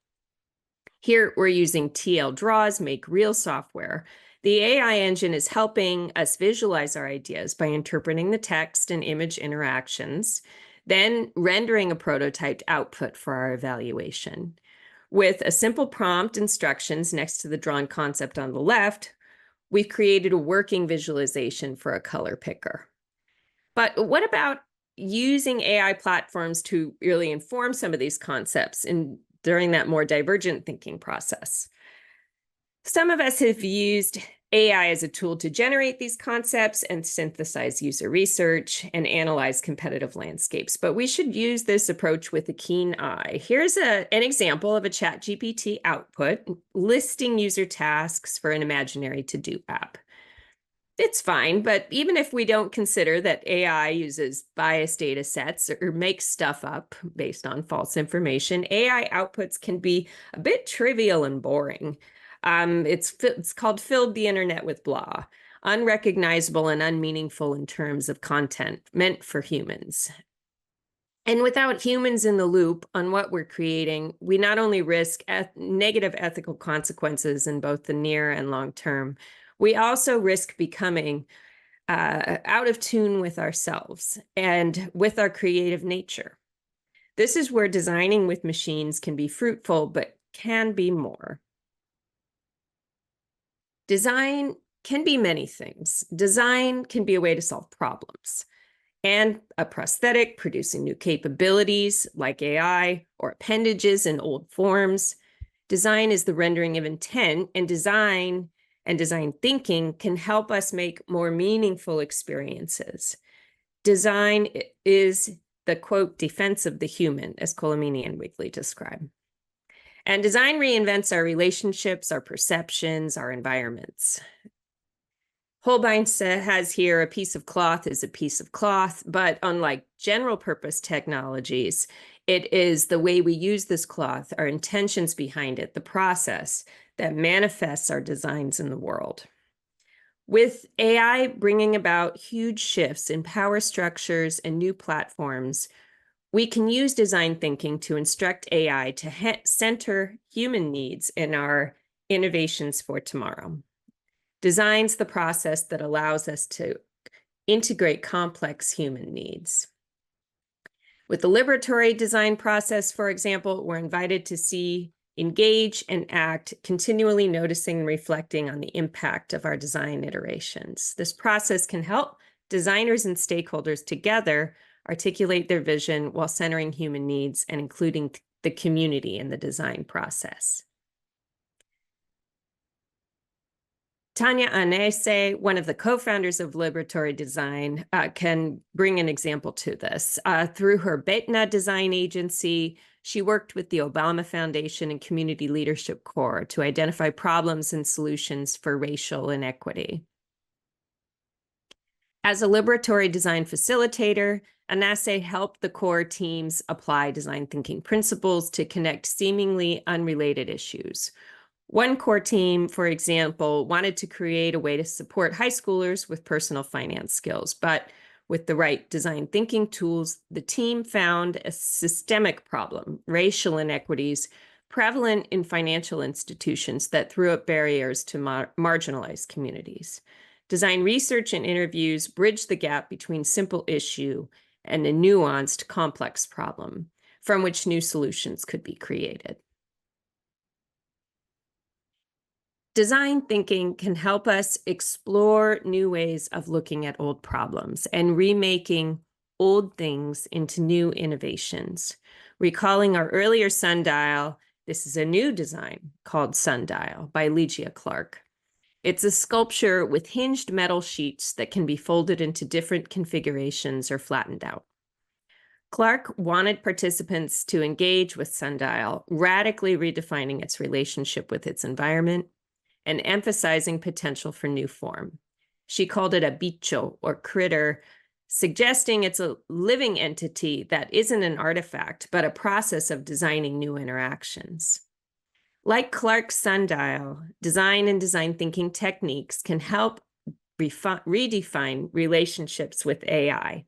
Here, we're using TL Draws, Make Real software. The AI engine is helping us visualize our ideas by interpreting the text and image interactions, then rendering a prototyped output for our evaluation. With a simple prompt instructions next to the drawn concept on the left, we've created a working visualization for a color picker. But what about using AI platforms to really inform some of these concepts during that more divergent thinking process? Some of us have used AI as a tool to generate these concepts and synthesize user research and analyze competitive landscapes, but we should use this approach with a keen eye. Here's an example of a ChatGPT output listing user tasks for an imaginary to-do app. It's fine, but even if we don't consider that AI uses biased data sets or makes stuff up based on false information, AI outputs can be a bit trivial and boring. It's called filled the internet with blah, unrecognizable and unmeaningful in terms of content meant for humans. And without humans in the loop on what we're creating, we not only risk negative ethical consequences in both the near and long term, we also risk becoming out of tune with ourselves and with our creative nature. This is where designing with machines can be fruitful, but can be more. Design can be many things. Design can be a way to solve problems, and a prosthetic producing new capabilities like AI or appendages in old forms. Design is the rendering of intent, and design thinking can help us make more meaningful experiences. Design is the, quote, defense of the human, as Colomini and Wigley describe. And design reinvents our relationships, our perceptions, our environments. Holbein has here a piece of cloth is a piece of cloth, but unlike general purpose technologies, it is the way we use this cloth, our intentions behind it, the process that manifests our designs in the world. With AI bringing about huge shifts in power structures and new platforms, we can use design thinking to instruct AI to center human needs in our innovations for tomorrow. Design's the process that allows us to integrate complex human needs. With the liberatory design process, for example, we're invited to see, engage, and act, continually noticing and reflecting on the impact of our design iterations. This process can help designers and stakeholders together articulate their vision while centering human needs and including the community in the design process. Tanya Anese, one of the co-founders of Liberatory Design, can bring an example to this. Through her Betna design agency, she worked with the Obama Foundation and Community Leadership Corps to identify problems and solutions for racial inequity. As a liberatory design facilitator, Anase helped the core teams apply design thinking principles to connect seemingly unrelated issues. One core team, for example, wanted to create a way to support high schoolers with personal finance skills, but with the right design thinking tools, the team found a systemic problem, racial inequities prevalent in financial institutions that threw up barriers to marginalized communities. Design research and interviews bridged the gap between simple issue and a nuanced, complex problem from which new solutions could be created. Design thinking can help us explore new ways of looking at old problems and remaking old things into new innovations. Recalling our earlier sundial, this is a new design called Sundial by Ligia Clark. It's a sculpture with hinged metal sheets that can be folded into different configurations or flattened out. Clark wanted participants to engage with Sundial, radically redefining its relationship with its environment and emphasizing potential for new form. She called it a bicho, or critter, suggesting it's a living entity that isn't an artifact, but a process of designing new interactions. Like Clark's sundial, design and design thinking techniques can help redefine relationships with AI.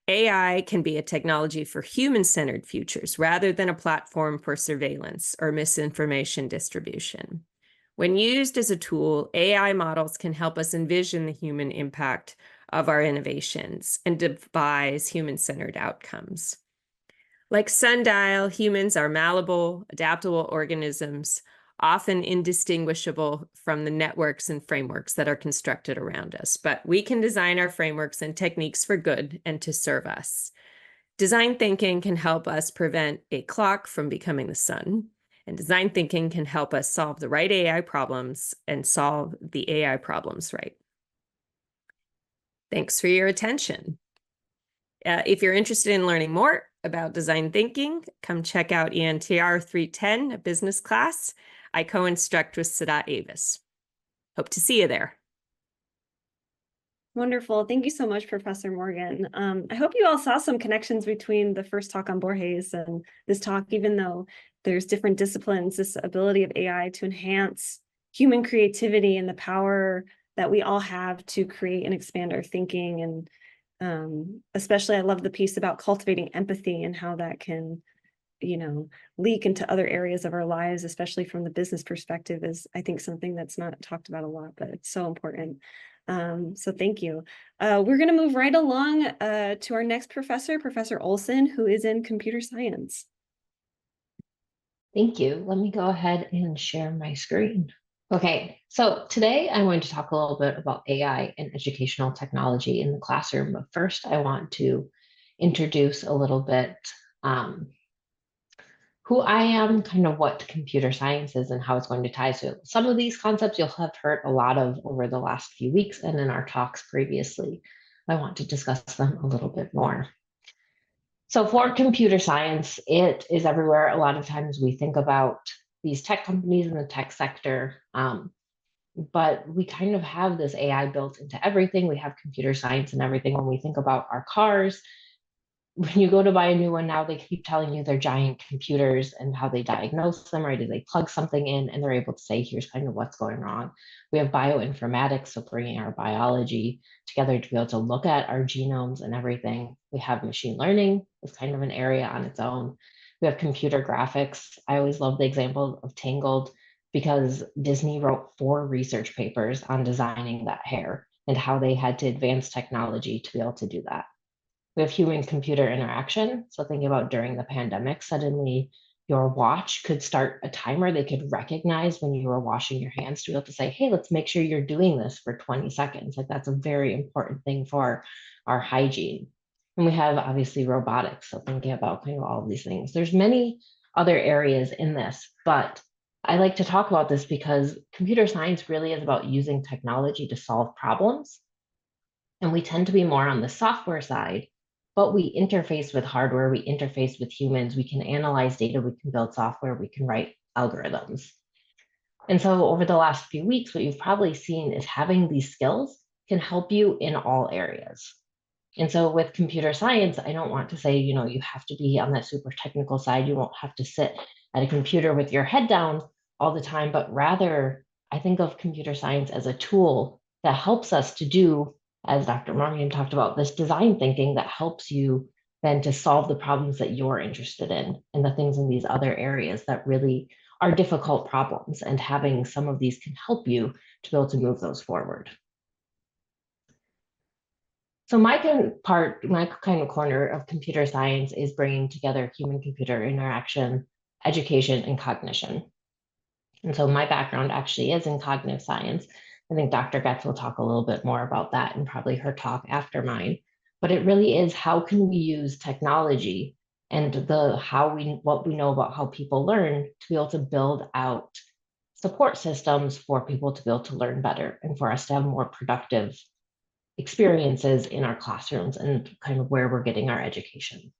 AI can be a technology for human-centered futures rather than a platform for surveillance or misinformation distribution. When used as a tool, AI models can help us envision the human impact of our innovations and devise human-centered outcomes. Like sundial, humans are malleable, adaptable organisms, often indistinguishable from the networks and frameworks that are constructed around us. But we can design our frameworks and techniques for good and to serve us. Design thinking can help us prevent a clock from becoming the sun. And design thinking can help us solve the right AI problems and solve the AI problems right. Thanks for your attention. If you're interested in learning more about design thinking, come check out ENTR 310, a business class. I co-instruct with Sadat Avis. Hope to see you there. Wonderful. Thank you so much, Professor Morgan. I hope you all saw some connections between the first talk on Borges and this talk, even though there's different disciplines, this ability of AI to enhance human creativity and the power that we all have to create and expand our thinking. And especially I love the piece about cultivating empathy and how that can, leak into other areas of our lives, especially from the business perspective, is I think something that's not talked about a lot, but it's so important. So thank you. We're going to move right along to our next professor, Professor Olson, who is in computer science. Thank you. Let me go ahead and share my screen. Okay, so today I'm going to talk a little bit about AI and educational technology in the classroom. But first, I want to introduce a little bit who I am, kind of what computer science is and how it's going to tie to it. Some of these concepts you'll have heard a lot of over the last few weeks and in our talks previously. I want to discuss them a little bit more. So for computer science, it is everywhere. A lot of times we think about these tech companies in the tech sector, but we kind of have this AI built into everything. We have computer science and everything. When we think about our cars, when you go to buy a new one now, they keep telling you they're giant computers and how they diagnose them, right? They plug something in and they're able to say, here's kind of what's going wrong. We have bioinformatics, so bringing our biology together to be able to look at our genomes and everything. We have machine learning, it's kind of an area on its own. We have computer graphics. I always love the example of Tangled because Disney wrote 4 research papers on designing that hair and how they had to advance technology to be able to do that. We have human-computer interaction. So thinking about during the pandemic, suddenly your watch could start a timer. They could recognize when you were washing your hands to be able to say, hey, let's make sure you're doing this for 20 seconds. Like that's a very important thing for our hygiene. And we have obviously robotics. So thinking about kind of all of these things. There's many other areas in this, but I like to talk about this because computer science really is about using technology to solve problems. And we tend to be more on the software side, but we interface with hardware, we interface with humans, we can analyze data, we can build software, we can write algorithms. And so over the last few weeks, what you've probably seen is having these skills can help you in all areas. And so with computer science, I don't want to say, you have to be on that super technical side. You won't have to sit at a computer with your head down all the time, but rather I think of computer science as a tool that helps us to do, as Dr. Morgan talked about, this design thinking that helps you then to solve the problems that you're interested in and the things in these other areas that really are difficult problems. And having some of these can help you to be able to move those forward. So my kind of corner of computer science is bringing together human-computer interaction, education, and cognition. And so my background actually is in cognitive science. I think Dr. Getz will talk a little bit more about that in probably her talk after mine. But it really is how can we use technology and what we know about how people learn to be able to build out support systems for people to be able to learn better and for us to have more productive experiences in our classrooms and kind of where we're getting our education.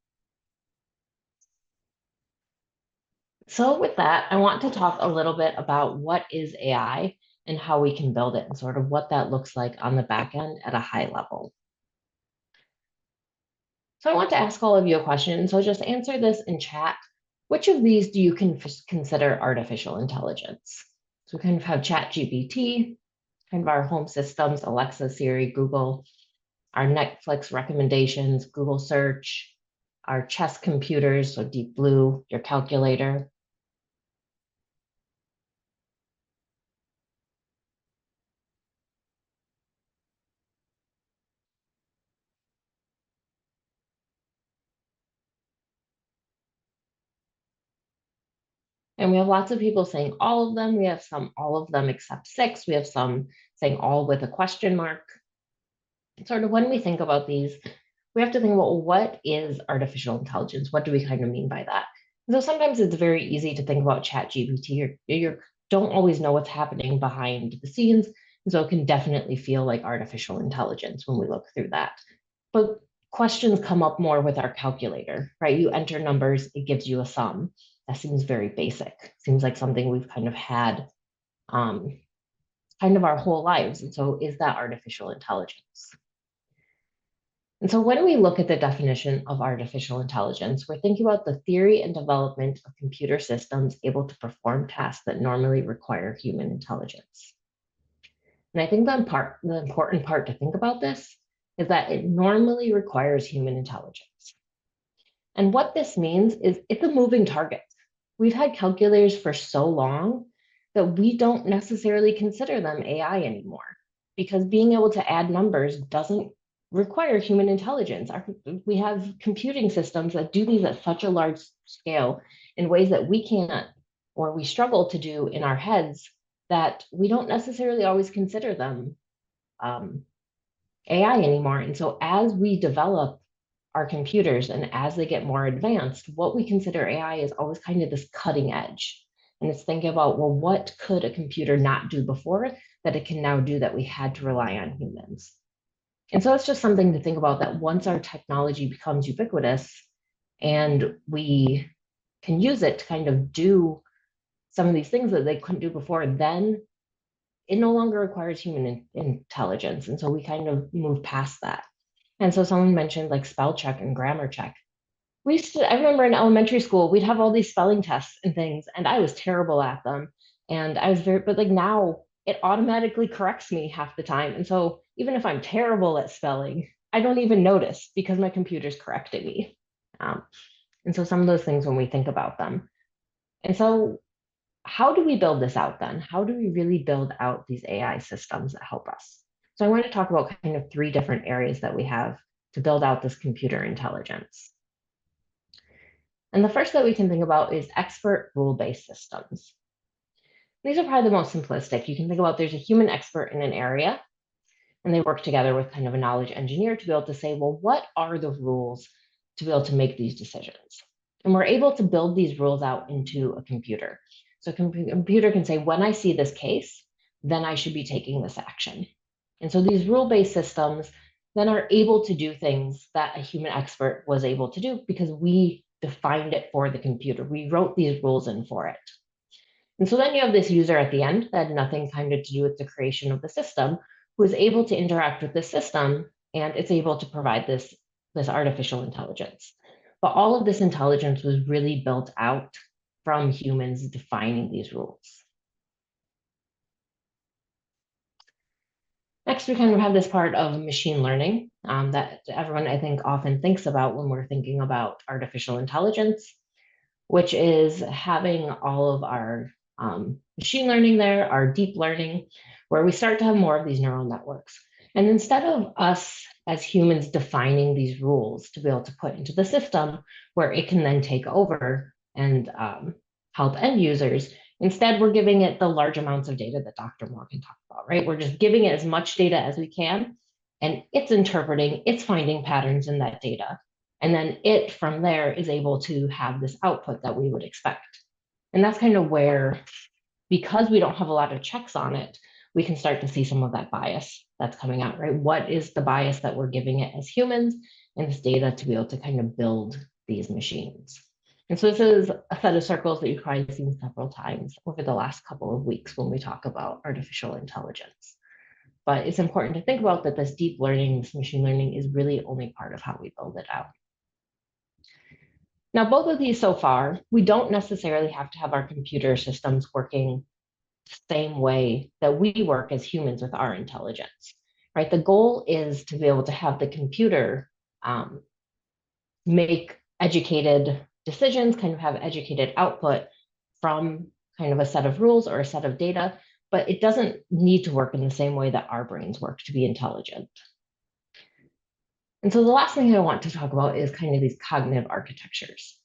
So with that, I want to talk a little bit about what is AI and how we can build it and sort of what that looks like on the back end at a high level. So I want to ask all of you a question. So just answer this in chat. Which of these do you consider artificial intelligence? So we kind of have ChatGPT, kind of our home systems, Alexa, Siri, Google. our Netflix recommendations, Google search, our chess computers, so Deep Blue, your calculator. And we have lots of people saying all of them. We have some all of them except 6. We have some saying all with a question mark. Sort of when we think about these, we have to think about, well, what is artificial intelligence? What do we kind of mean by that? And so sometimes it's very easy to think about ChatGPT. You don't always know what's happening behind the scenes. And so it can definitely feel like artificial intelligence when we look through that. But questions come up more with our calculator, right? You enter numbers, it gives you a sum. That seems very basic. Seems like something we've kind of had kind of our whole lives. And so is that artificial intelligence? And so when we look at the definition of artificial intelligence, we're thinking about the theory and development of computer systems able to perform tasks that normally require human intelligence. And I think the important part to think about this is that it normally requires human intelligence. And what this means is it's a moving target. We've had calculators for so long that we don't necessarily consider them AI anymore, because being able to add numbers doesn't require human intelligence. We have computing systems that do these at such a large scale in ways that we can't, or we struggle to do in our heads, that we don't necessarily always consider them AI anymore. And so as we develop our computers and as they get more advanced, what we consider AI is always kind of this cutting edge. And it's thinking about, well, what could a computer not do before that it can now do that we had to rely on humans? And so it's just something to think about, that once our technology becomes ubiquitous and we can use it to kind of do some of these things that they couldn't do before, then it no longer requires human intelligence. And so we kind of move past that. And so someone mentioned like spell check and grammar check. I remember in elementary school, we'd have all these spelling tests and things, and I was terrible at them. And I was but like now it automatically corrects me half the time. And so even if I'm terrible at spelling, I don't even notice because my computer's correcting me. And so some of those things when we think about them. And so how do we build this out then? How do we really build out these AI systems that help us? So I want to talk about kind of 3 different areas that we have to build out this computer intelligence. And the first that we can think about is expert rule-based systems. These are probably the most simplistic. You can think about there's a human expert in an area, and they work together with kind of a knowledge engineer to be able to say, well, what are the rules to be able to make these decisions? And we're able to build these rules out into a computer. So a computer can say, when I see this case, then I should be taking this action. And so these rule-based systems then are able to do things that a human expert was able to do because we defined it for the computer. We wrote these rules in for it. And so then you have this user at the end that had nothing kind of to do with the creation of the system, who is able to interact with the system, and it's able to provide this artificial intelligence. But all of this intelligence was really built out from humans defining these rules. Next, we kind of have this part of machine learning that everyone, I think, often thinks about when we're thinking about artificial intelligence, which is having all of our machine learning there, our deep learning, where we start to have more of these neural networks. And instead of us as humans defining these rules to be able to put into the system where it can then take over and help end users, instead we're giving it the large amounts of data that Dr. Moore can talk about, right? We're just giving it as much data as we can, and it's interpreting, it's finding patterns in that data. And then it from there is able to have this output that we would expect. And that's kind of where, because we don't have a lot of checks on it, we can start to see some of that bias that's coming out, right? What is the bias that we're giving it as humans in this data to be able to kind of build these machines? And so this is a set of circles that you've probably seen several times over the last couple of weeks when we talk about artificial intelligence. But it's important to think about that this deep learning, this machine learning is really only part of how we build it out. Now, both of these so far, we don't necessarily have to have our computer systems working the same way that we work as humans with our intelligence, right? The goal is to be able to have the computer make educated decisions, kind of have educated output from kind of a set of rules or a set of data, but it doesn't need to work in the same way that our brains work to be intelligent. And so the last thing I want to talk about is kind of these cognitive architectures.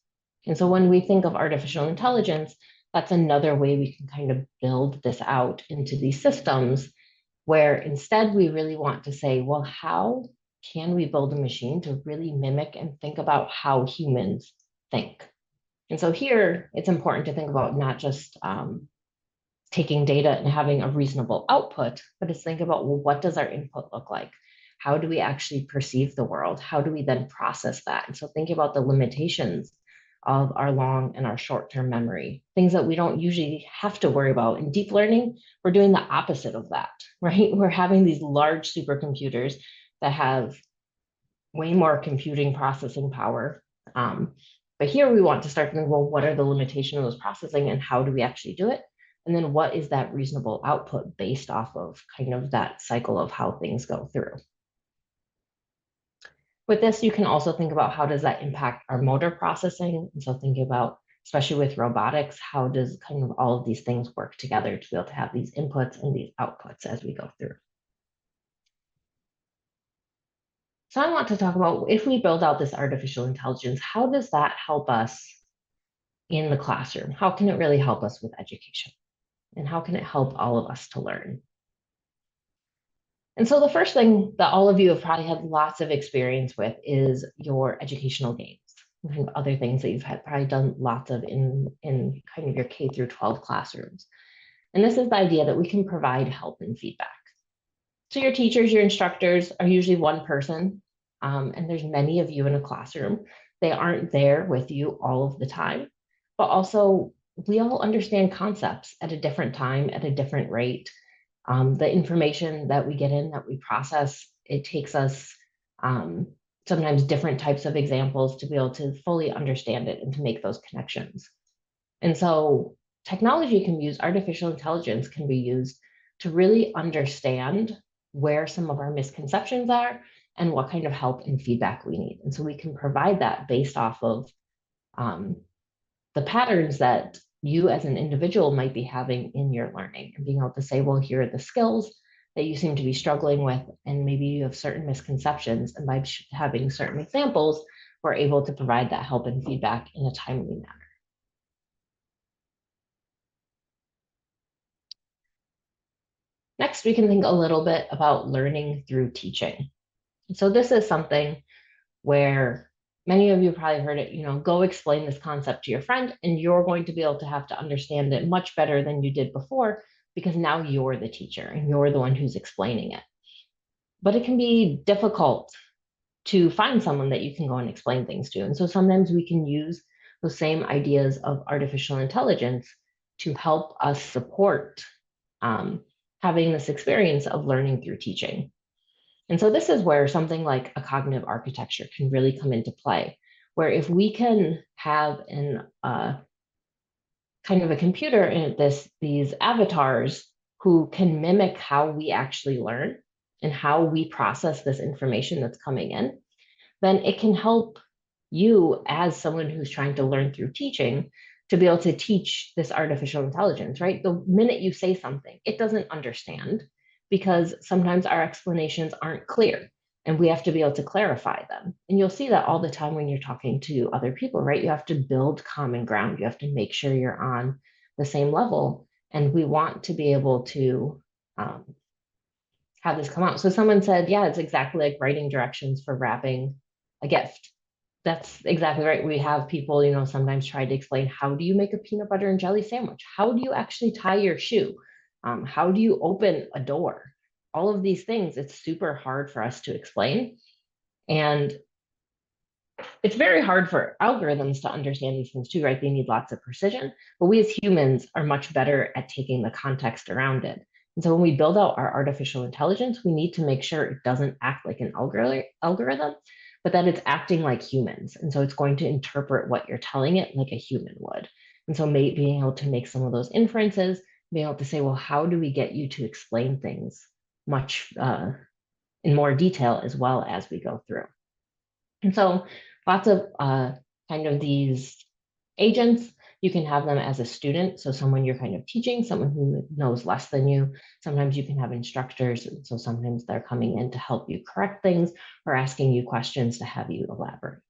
And so when we think of artificial intelligence, that's another way we can kind of build this out into these systems where instead we really want to say, well, how can we build a machine to really mimic and think about how humans think? And so here it's important to think about not just taking data and having a reasonable output, but it's think about, well, what does our input look like? How do we actually perceive the world? How do we then process that? And so thinking about the limitations of our long and our short-term memory, things that we don't usually have to worry about. In deep learning, we're doing the opposite of that, right? We're having these large supercomputers that have way more computing processing power. But here we want to start thinking, well, what are the limitations of those processing and how do we actually do it? And then what is that reasonable output based off of kind of that cycle of how things go through? With this, you can also think about how does that impact our motor processing? And so thinking about, especially with robotics, how does kind of all of these things work together to be able to have these inputs and these outputs as we go through? So I want to talk about if we build out this artificial intelligence, how does that help us in the classroom? How can it really help us with education? And how can it help all of us to learn? And so the first thing that all of you have probably had lots of experience with is your educational games, and other things that you've had probably done lots of in kind of your K through 12 classrooms. And this is the idea that we can provide help and feedback. So your teachers, your instructors are usually one person, and there's many of you in a classroom. They aren't there with you all of the time, but also we all understand concepts at a different time, at a different rate. The information that we get in, that we process, it takes us sometimes different types of examples to be able to fully understand it and to make those connections. And so technology can be used, artificial intelligence can be used to really understand where some of our misconceptions are and what kind of help and feedback we need. And so we can provide that based off of the patterns that you as an individual might be having in your learning and being able to say, well, here are the skills that you seem to be struggling with, and maybe you have certain misconceptions, and by having certain examples, we're able to provide that help and feedback in a timely manner. Next, we can think a little bit about learning through teaching. So this is something where many of you probably heard it, go explain this concept to your friend, and you're going to be able to have to understand it much better than you did before, because now you're the teacher and you're the one who's explaining it. But it can be difficult to find someone that you can go and explain things to. And so sometimes we can use those same ideas of artificial intelligence to help us support having this experience of learning through teaching. And so this is where something like a cognitive architecture can really come into play, where if we can have an kind of a computer in these avatars who can mimic how we actually learn and how we process this information that's coming in, then it can help you as someone who's trying to learn through teaching to be able to teach this artificial intelligence, right? The minute you say something, it doesn't understand, because sometimes our explanations aren't clear and we have to be able to clarify them. And you'll see that all the time when you're talking to other people, right? You have to build common ground. You have to make sure you're on the same level. And we want to be able to have this come out. So someone said, yeah, it's exactly like writing directions for wrapping a gift. That's exactly right. We have people, sometimes try to explain, how do you make a peanut butter and jelly sandwich? How do you actually tie your shoe? How do you open a door? All of these things, it's super hard for us to explain. And it's very hard for algorithms to understand these things too, right? They need lots of precision, but we as humans are much better at taking the context around it. And so when we build out our artificial intelligence, we need to make sure it doesn't act like an algorithm, but that it's acting like humans. And so it's going to interpret what you're telling it like a human would. And so being able to make some of those inferences, being able to say, well, how do we get you to explain things much in more detail as well as we go through. And so lots of kind of these agents, you can have them as a student. So someone you're kind of teaching, someone who knows less than you. Sometimes you can have instructors. So sometimes they're coming in to help you correct things or asking you questions to have you elaborate.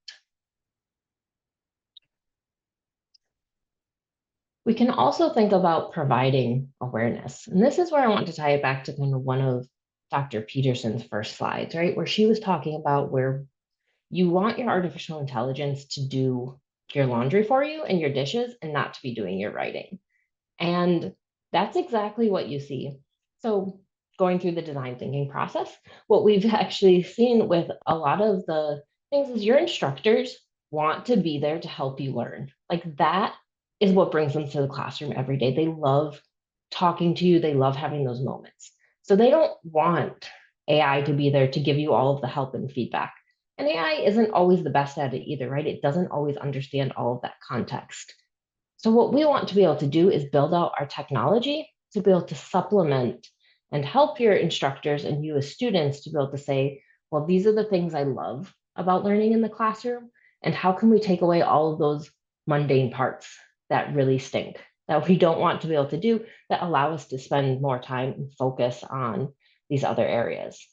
We can also think about providing awareness. And this is where I want to tie it back to kind of one of Dr. Peterson's first slides, right? Where she was talking about where you want your artificial intelligence to do your laundry for you and your dishes and not to be doing your writing. And that's exactly what you see. So going through the design thinking process, what we've actually seen with a lot of the things is your instructors want to be there to help you learn. Like that is what brings them to the classroom every day. They love talking to you. They love having those moments. So they don't want AI to be there to give you all of the help and feedback. And AI isn't always the best at it either, right? It doesn't always understand all of that context. So what we want to be able to do is build out our technology to be able to supplement and help your instructors and you as students to be able to say, well, these are the things I love about learning in the classroom, and how can we take away all of those mundane parts that really stink, that we don't want to be able to do, that allow us to spend more time and focus on these other areas.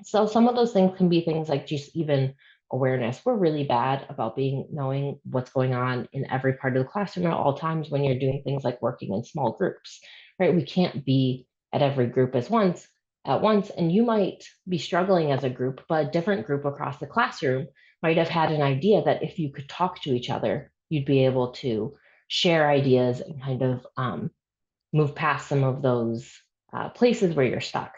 So some of those things can be things like just even awareness. We're really bad about knowing what's going on in every part of the classroom at all times when you're doing things like working in small groups, right? We can't be at every group at once, and you might be struggling as a group, but a different group across the classroom might have had an idea that if you could talk to each other, you'd be able to share ideas and kind of move past some of those places where you're stuck.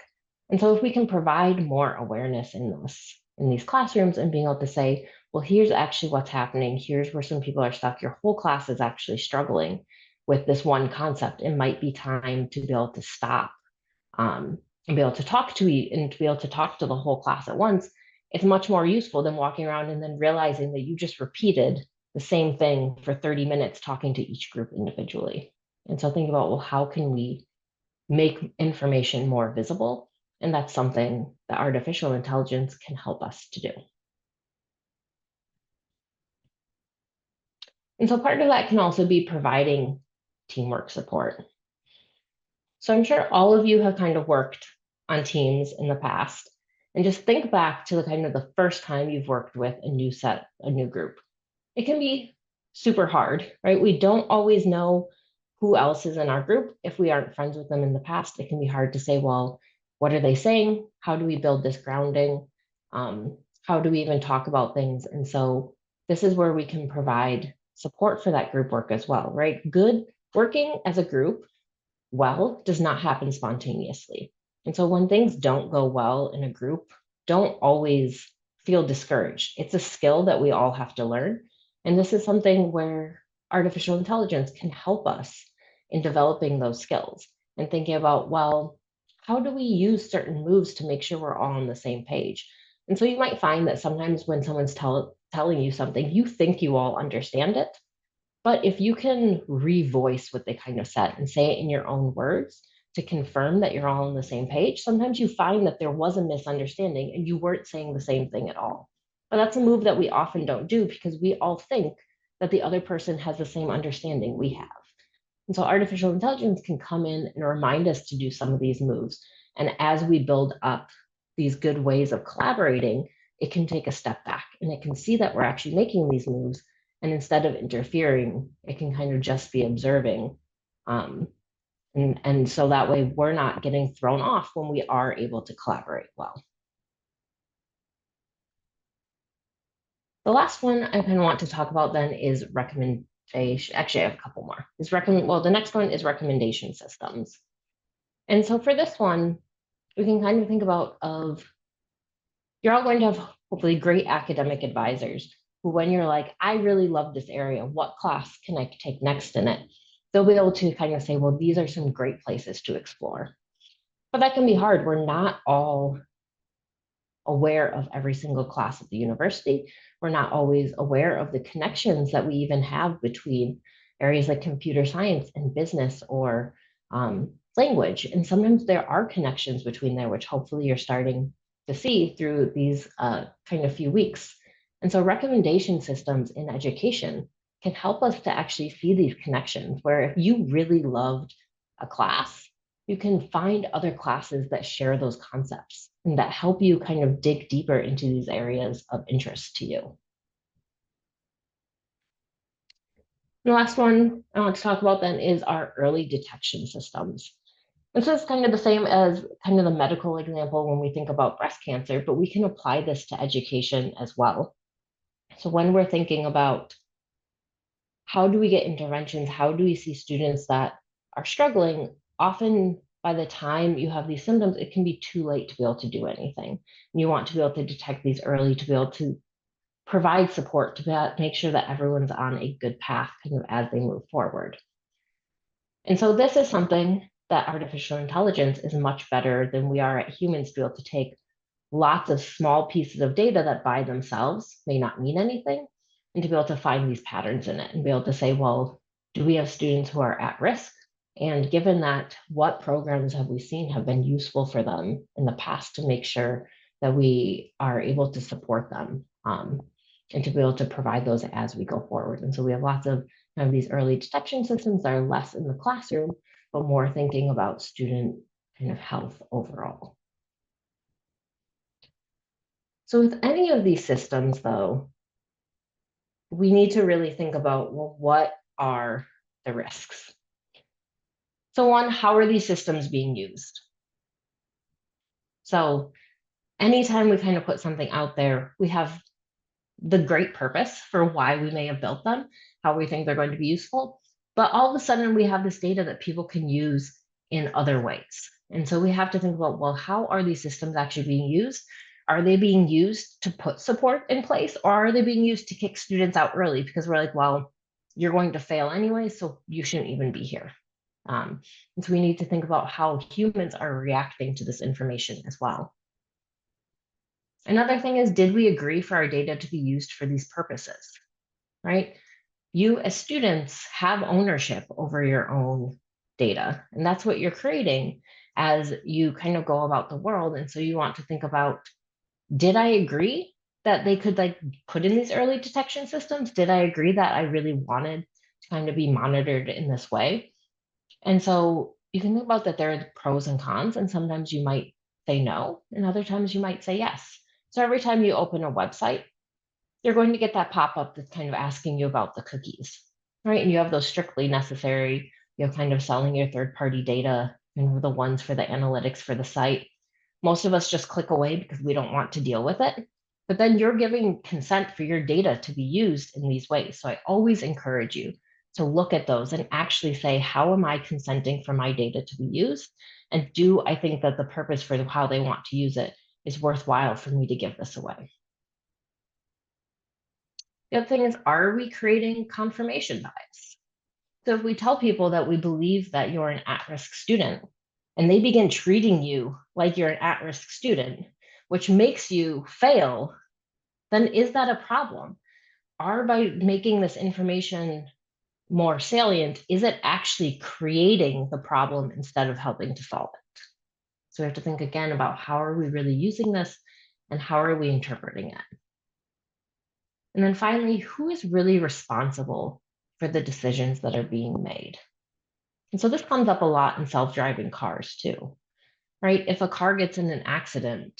And so if we can provide more awareness in these classrooms and being able to say, well, here's actually what's happening. Here's where some people are stuck. Your whole class is actually struggling with this one concept. It might be time to be able to stop and be able to talk to you and to be able to talk to the whole class at once. It's much more useful than walking around and then realizing that you just repeated the same thing for 30 minutes talking to each group individually. And so think about, well, how can we make information more visible? And that's something that artificial intelligence can help us to do. And so part of that can also be providing teamwork support. So I'm sure all of you have kind of worked on teams in the past, and just think back to the kind of the first time you've worked with a new group. It can be super hard, right? We don't always know who else is in our group. If we aren't friends with them in the past, it can be hard to say, well, what are they saying? How do we build this grounding? How do we even talk about things? And so this is where we can provide support for that group work as well, right? Good working as a group well does not happen spontaneously. And so when things don't go well in a group, don't always feel discouraged. It's a skill that we all have to learn. And this is something where artificial intelligence can help us in developing those skills and thinking about, well, how do we use certain moves to make sure we're all on the same page? And so you might find that sometimes when someone's telling you something, you think you all understand it. But if you can revoice what they kind of said and say it in your own words to confirm that you're all on the same page, sometimes you find that there was a misunderstanding and you weren't saying the same thing at all. But that's a move that we often don't do because we all think that the other person has the same understanding we have. And so artificial intelligence can come in and remind us to do some of these moves. And as we build up these good ways of collaborating, it can take a step back and it can see that we're actually making these moves. And instead of interfering, it can kind of just be observing. And so that way we're not getting thrown off when we are able to collaborate well. The last one I kind of want to talk about then is recommendation. Actually, I have a couple more. The next one is recommendation systems. And so for this one, we can kind of think about you're all going to have hopefully great academic advisors who, when you're like, I really love this area, what class can I take next in it? They'll be able to kind of say, well, these are some great places to explore. But that can be hard. We're not all aware of every single class at the university. We're not always aware of the connections that we even have between areas like computer science and business or language. And sometimes there are connections between there, which hopefully you're starting to see through these kind of few weeks. And so recommendation systems in education can help us to actually see these connections where if you really loved a class, you can find other classes that share those concepts and that help you kind of dig deeper into these areas of interest to you. The last one I want to talk about then is our early detection systems. This is kind of the same as kind of the medical example when we think about breast cancer, but we can apply this to education as well. So when we're thinking about how do we get interventions, how do we see students that are struggling, often by the time you have these symptoms, it can be too late to be able to do anything. And you want to be able to detect these early, to be able to provide support, to make sure that everyone's on a good path kind of as they move forward. And so this is something that artificial intelligence is much better than we are at humans to be able to take lots of small pieces of data that by themselves may not mean anything, and to be able to find these patterns in it and be able to say, well, do we have students who are at risk? And given that, what programs have we seen have been useful for them in the past to make sure that we are able to support them and to be able to provide those as we go forward. And so we have lots of these early detection systems that are less in the classroom, but more thinking about student kind of health overall. So with any of these systems, though, we need to really think about, well, what are the risks? So one, how are these systems being used? So anytime we kind of put something out there, we have the great purpose for why we may have built them, how we think they're going to be useful. But all of a sudden, we have this data that people can use in other ways. And so we have to think about, well, how are these systems actually being used? Are they being used to put support in place, or are they being used to kick students out early because we're like, well, you're going to fail anyway, so you shouldn't even be here. And so we need to think about how humans are reacting to this information as well. Another thing is, did we agree for our data to be used for these purposes, right? You as students have ownership over your own data, and that's what you're creating as you kind of go about the world. And so you want to think about, did I agree that they could like put in these early detection systems? Did I agree that I really wanted to kind of be monitored in this way? And so you can think about that there are pros and cons, and sometimes you might say no, and other times you might say yes. So every time you open a website, you're going to get that pop-up that's kind of asking you about the cookies, right? And you have those strictly necessary, kind of selling your third-party data, and the ones for the analytics for the site. Most of us just click away because we don't want to deal with it. But then you're giving consent for your data to be used in these ways. So I always encourage you to look at those and actually say, how am I consenting for my data to be used? And do I think that the purpose for how they want to use it is worthwhile for me to give this away? The other thing is, are we creating confirmation bias? So if we tell people that we believe that you're an at-risk student, and they begin treating you like you're an at-risk student, which makes you fail, then is that a problem? Or by making this information more salient, is it actually creating the problem instead of helping to solve it? So we have to think again about, how are we really using this and how are we interpreting it? And then finally, who is really responsible for the decisions that are being made? And so this comes up a lot in self-driving cars too, right? If a car gets in an accident,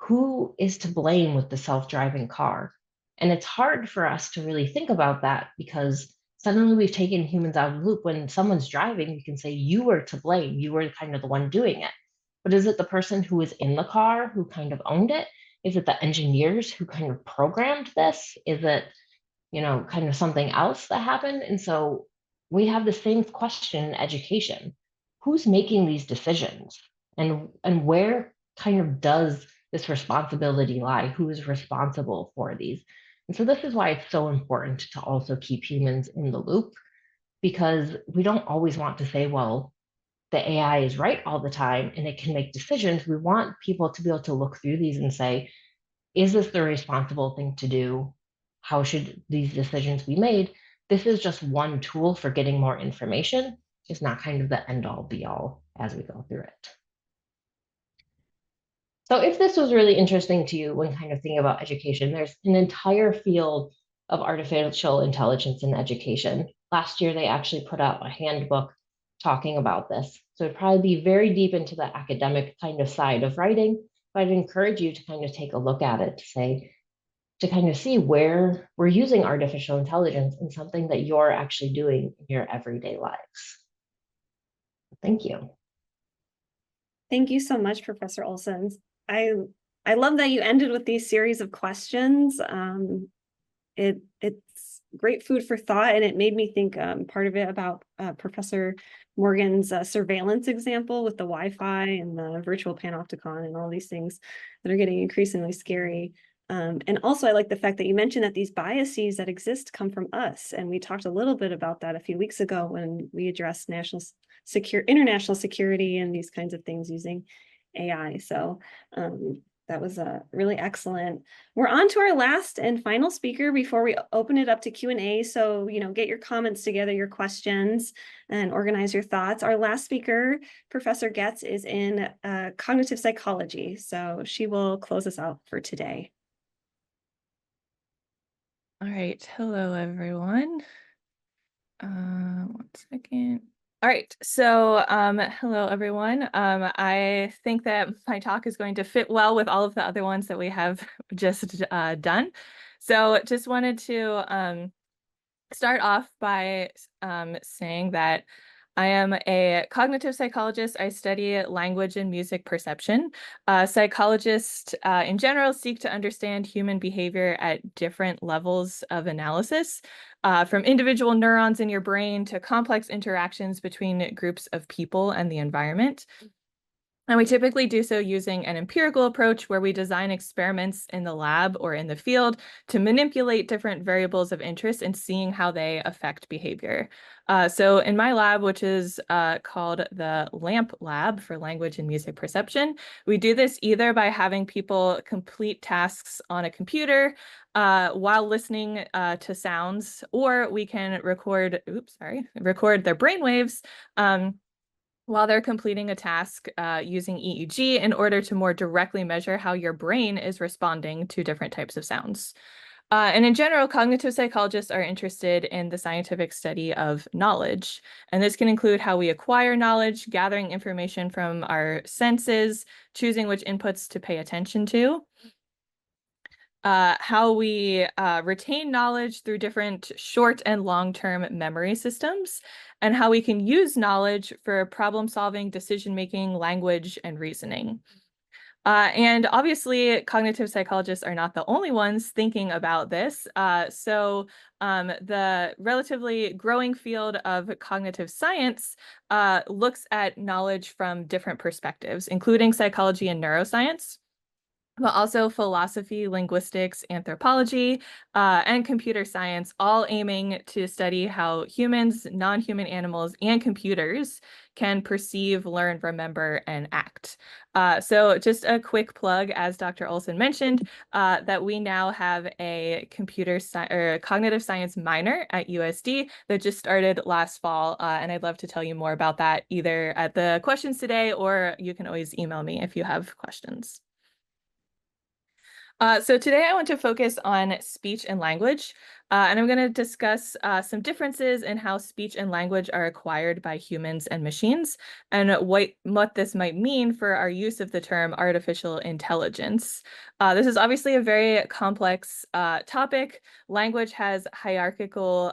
who is to blame with the self-driving car? And it's hard for us to really think about that because suddenly we've taken humans out of the loop. When someone's driving, we can say, you were to blame, you were kind of the one doing it. But is it the person who was in the car who kind of owned it? Is it the engineers who kind of programmed this? Is it, kind of something else that happened? And so we have the same question in education. Who's making these decisions? And where kind of does this responsibility lie? Who is responsible for these? And so this is why it's so important to also keep humans in the loop, because we don't always want to say, well, the AI is right all the time and it can make decisions. We want people to be able to look through these and say, is this the responsible thing to do? How should these decisions be made? This is just one tool for getting more information. It's not kind of the end all be all as we go through it. So if this was really interesting to you when kind of thinking about education, there's an entire field of artificial intelligence in education. Last year, they actually put out a handbook talking about this. So it'd probably be very deep into the academic kind of side of writing, but I'd encourage you to kind of take a look at it to kind of see where we're using artificial intelligence in something that you're actually doing in your everyday lives. Thank you. Thank you so much, Professor Olson. I love that you ended with these series of questions. It's great food for thought, and it made me think part of it about Professor Morgan's surveillance example with the Wi-Fi and the virtual panopticon and all these things that are getting increasingly scary. And also, I like the fact that you mentioned that these biases that exist come from us, and we talked a little bit about that a few weeks ago when we addressed international security and these kinds of things using AI. So that was really excellent. We're on to our last and final speaker before we open it up to Q&A. So, get your comments together, your questions, and organize your thoughts. Our last speaker, Professor Getz, is in cognitive psychology. So she will close us out for today. All right. Hello, everyone. 1 second. All right. So, hello, everyone. I think that my talk is going to fit well with all of the other ones that we have just done. So just wanted to start off by saying that I am a cognitive psychologist. I study language and music perception. Psychologists in general seek to understand human behavior at different levels of analysis, from individual neurons in your brain to complex interactions between groups of people and the environment. And we typically do so using an empirical approach where we design experiments in the lab or in the field to manipulate different variables of interest and seeing how they affect behavior. So in my lab, which is called the LAMP lab for language and music perception, we do this either by having people complete tasks on a computer while listening to sounds, or we can record their brainwaves while they're completing a task using EEG in order to more directly measure how your brain is responding to different types of sounds. And in general, cognitive psychologists are interested in the scientific study of knowledge. And this can include how we acquire knowledge, gathering information from our senses, choosing which inputs to pay attention to, how we retain knowledge through different short and long-term memory systems, and how we can use knowledge for problem-solving, decision-making, language, and reasoning. And obviously, cognitive psychologists are not the only ones thinking about this. So the relatively growing field of cognitive science looks at knowledge from different perspectives, including psychology and neuroscience, but also philosophy, linguistics, anthropology, and computer science, all aiming to study how humans, non-human animals, and computers can perceive, learn, remember, and act. So just a quick plug, as Dr. Olson mentioned, that we now have a cognitive science minor at USD that just started last fall, and I'd love to tell you more about that either at the questions today, or you can always email me if you have questions. So today I want to focus on speech and language, and I'm going to discuss some differences in how speech and language are acquired by humans and machines, and what this might mean for our use of the term artificial intelligence. This is obviously a very complex topic. Language has hierarchical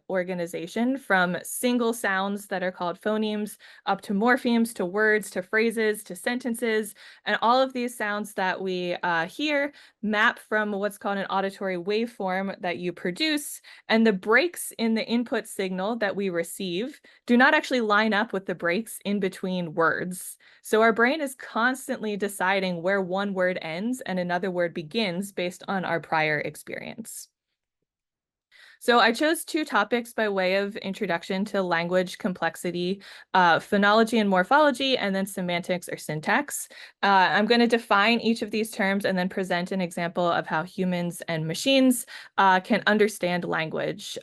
organization, from single sounds that are called phonemes up to morphemes, to words, to phrases, to sentences, and all of these sounds that we hear map from what's called an auditory waveform that you produce, and the breaks in the input signal that we receive do not actually line up with the breaks in between words. So our brain is constantly deciding where one word ends and another word begins based on our prior experience. So I chose two topics by way of introduction to language complexity, phonology and morphology, and then semantics or syntax. I'm going to define each of these terms and then present an example of how humans and machines can understand language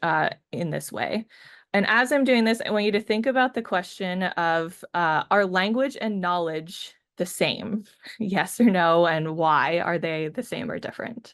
in this way. And as I'm doing this, I want you to think about the question of, are language and knowledge the same? Yes or no, and why are they the same or different?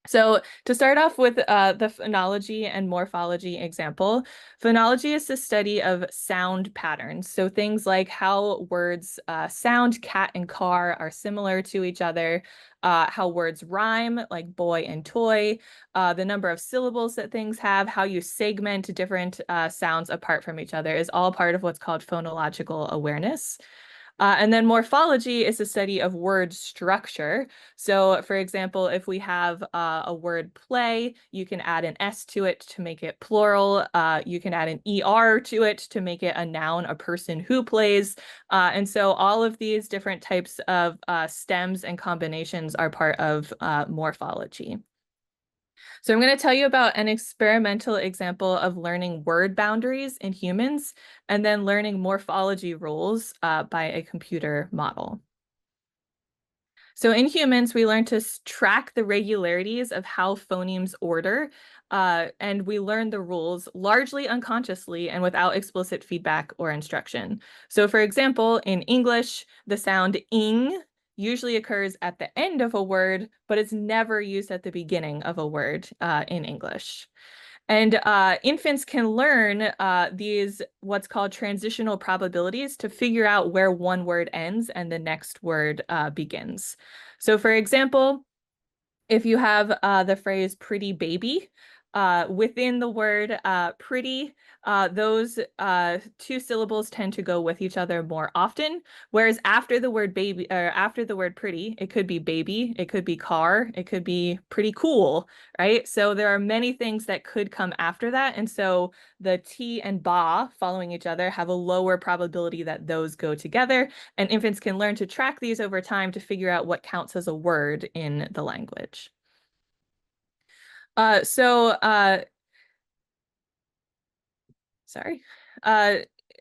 So to start off with the phonology and morphology example, phonology is the study of sound patterns. So things like how words sound, cat and car, are similar to each other, how words rhyme, like boy and toy, the number of syllables that things have, how you segment different sounds apart from each other is all part of what's called phonological awareness. And then morphology is the study of word structure. So for example, if we have a word play, you can add an S to it to make it plural. You can add an ER to it to make it a noun, a person who plays. And so all of these different types of stems and combinations are part of morphology. So I'm going to tell you about an experimental example of learning word boundaries in humans and then learning morphology rules by a computer model. So in humans, we learn to track the regularities of how phonemes order, and we learn the rules largely unconsciously and without explicit feedback or instruction. So for example, in English, the sound ing usually occurs at the end of a word, but it's never used at the beginning of a word in English. And infants can learn these what's called transitional probabilities to figure out where one word ends and the next word begins. So for example, if you have the phrase pretty baby, within the word pretty, those two syllables tend to go with each other more often, whereas after the word baby or after the word pretty, it could be baby, it could be car, it could be pretty cool, right? So there are many things that could come after that, and so the T and ba following each other have a lower probability that those go together, and infants can learn to track these over time to figure out what counts as a word in the language. Sorry.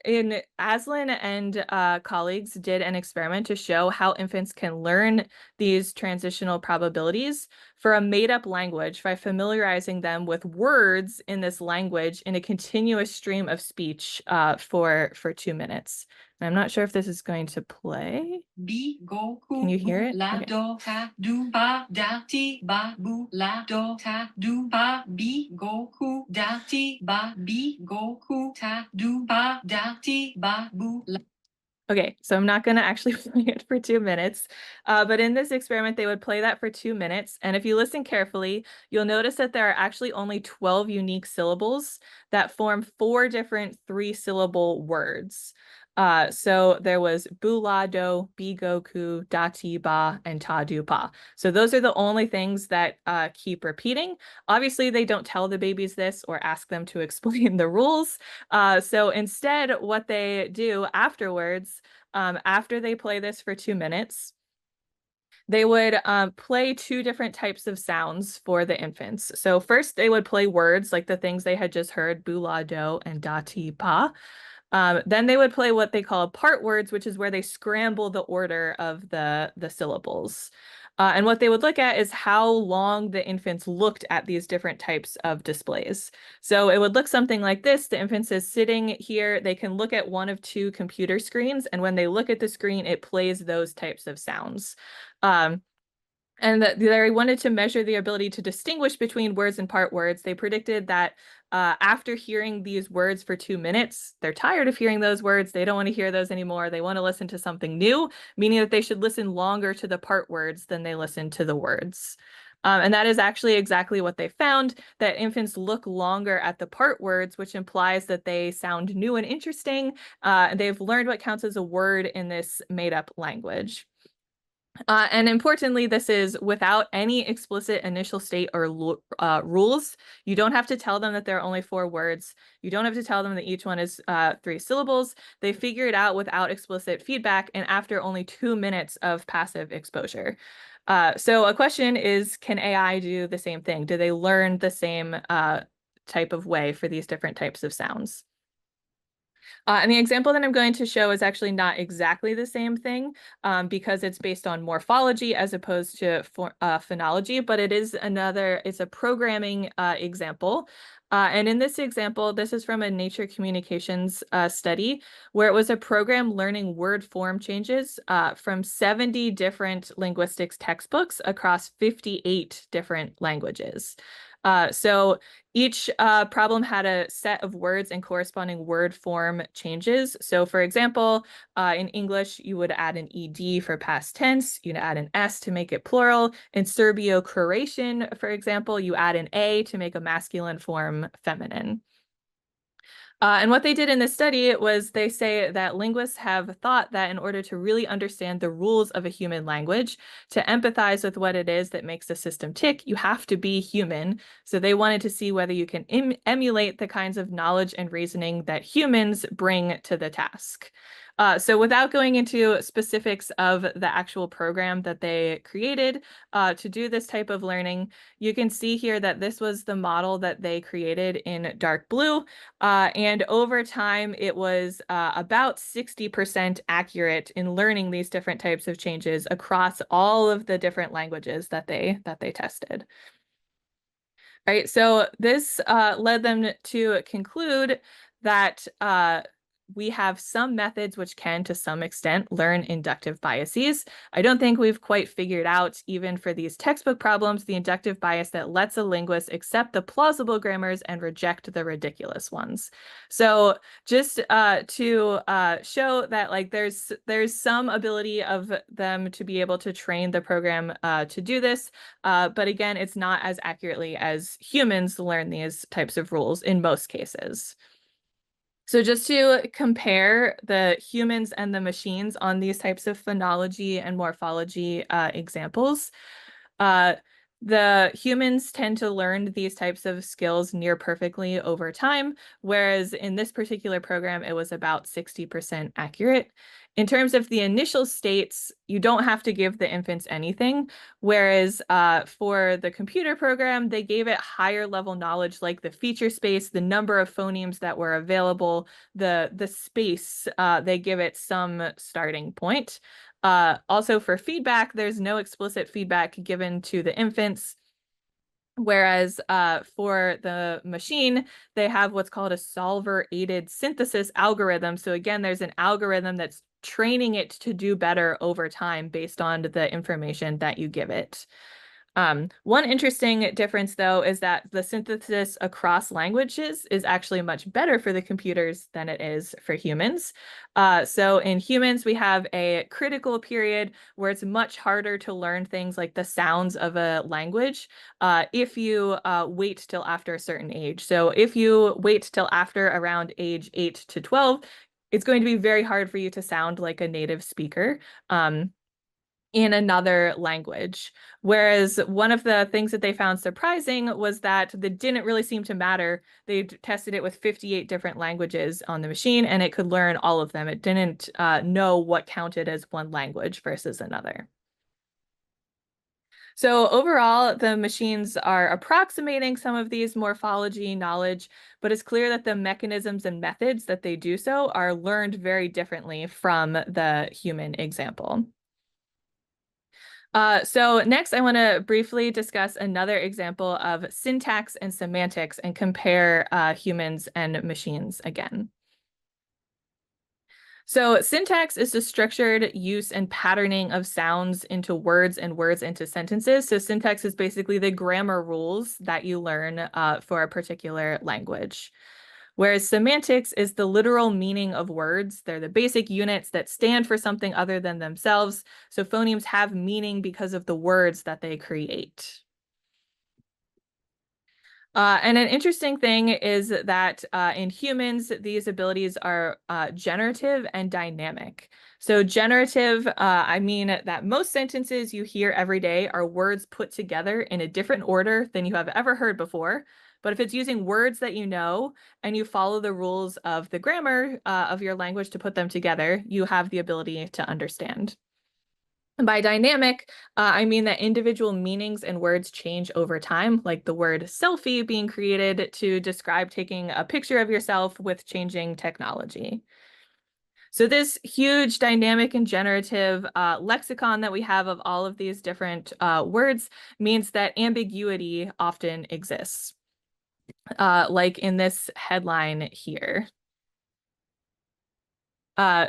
In Aslan and colleagues did an experiment to show how infants can learn these transitional probabilities for a made-up language by familiarizing them with words in this language in a continuous stream of speech for 2 minutes. And I'm not sure if this is going to play. Can you hear it? Okay, so I'm not going to actually play it for 2 minutes, but in this experiment, they would play that for 2 minutes. And if you listen carefully, you'll notice that there are actually only 12 unique syllables that form 4 different 3-syllable words. So there was bulado, bigoku, dati ba, and tadu pa. So those are the only things that keep repeating. Obviously, they don't tell the babies this or ask them to explain the rules. So instead, what they do afterwards, after they play this for 2 minutes, they would play 2 different types of sounds for the infants. So first, they would play words like the things they had just heard, bulado and dati pa. Then they would play what they call part words, which is where they scramble the order of the syllables. And what they would look at is how long the infants looked at these different types of displays. So it would look something like this. The infant is sitting here. They can look at one of 2 computer screens. And when they look at the screen, it plays those types of sounds. And they wanted to measure the ability to distinguish between words and part words. They predicted that after hearing these words for 2 minutes, they're tired of hearing those words. They don't want to hear those anymore. They want to listen to something new, meaning that they should listen longer to the part words than they listen to the words. And that is actually exactly what they found, that infants look longer at the part words, which implies that they sound new and interesting. They've learned what counts as a word in this made-up language. And importantly, this is without any explicit initial state or rules. You don't have to tell them that there are only 4 words. You don't have to tell them that each one is 3 syllables. They figure it out without explicit feedback and after only 2 minutes of passive exposure. So a question is, can AI do the same thing? Do they learn the same type of way for these different types of sounds? And the example that I'm going to show is actually not exactly the same thing because it's based on morphology as opposed to phonology, but it's a programming example. And in this example, this is from a Nature Communications study where it was a program learning word form changes from 70 different linguistics textbooks across 58 different languages. So each problem had a set of words and corresponding word form changes. So for example, in English, you would add an ed for past tense, you'd add an s to make it plural. In Serbio-Croatian, for example, you add an a to make a masculine form feminine. And what they did in this study was they say that linguists have thought that in order to really understand the rules of a human language, to empathize with what it is that makes the system tick, you have to be human. So they wanted to see whether you can emulate the kinds of knowledge and reasoning that humans bring to the task. So without going into specifics of the actual program that they created to do this type of learning, you can see here that this was the model that they created in dark blue. And over time, it was about 60% accurate in learning these different types of changes across all of the different languages that they tested. Right, so this led them to conclude that we have some methods which can, to some extent, learn inductive biases. I don't think we've quite figured out, even for these textbook problems, the inductive bias that lets a linguist accept the plausible grammars and reject the ridiculous ones. So just to show that like there's some ability of them to be able to train the program to do this, but again, it's not as accurately as humans learn these types of rules in most cases. So just to compare the humans and the machines on these types of phonology and morphology examples, the humans tend to learn these types of skills near perfectly over time, whereas in this particular program, it was about 60% accurate. In terms of the initial states, you don't have to give the infants anything, whereas for the computer program, they gave it higher level knowledge like the feature space, the number of phonemes that were available, the space, they give it some starting point. Also for feedback, there's no explicit feedback given to the infants. Whereas for the machine, they have what's called a solver-aided synthesis algorithm. So again, there's an algorithm that's training it to do better over time based on the information that you give it. One interesting difference, though, is that the synthesis across languages is actually much better for the computers than it is for humans. So in humans, we have a critical period where it's much harder to learn things like the sounds of a language if you wait till after a certain age. So if you wait till after around age 8 to 12, it's going to be very hard for you to sound like a native speaker. In another language. Whereas one of the things that they found surprising was that didn't really seem to matter. They tested it with 58 different languages on the machine and it could learn all of them. It didn't know what counted as one language versus another. So overall, the machines are approximating some of these morphology knowledge, but it's clear that the mechanisms and methods that they do so are learned very differently from the human example. So next, I want to briefly discuss another example of syntax and semantics and compare humans and machines again. So syntax is the structured use and patterning of sounds into words and words into sentences. So syntax is basically the grammar rules that you learn for a particular language. Whereas semantics is the literal meaning of words. They're the basic units that stand for something other than themselves. So phonemes have meaning because of the words that they create. And an interesting thing is that in humans, these abilities are generative and dynamic. So generative, I mean that most sentences you hear every day are words put together in a different order than you have ever heard before. But if it's using words that you know and you follow the rules of the grammar of your language to put them together, you have the ability to understand. By dynamic, I mean that individual meanings and words change over time, like the word selfie being created to describe taking a picture of yourself with changing technology. So this huge dynamic and generative lexicon that we have of all of these different words means that ambiguity often exists, like in this headline here.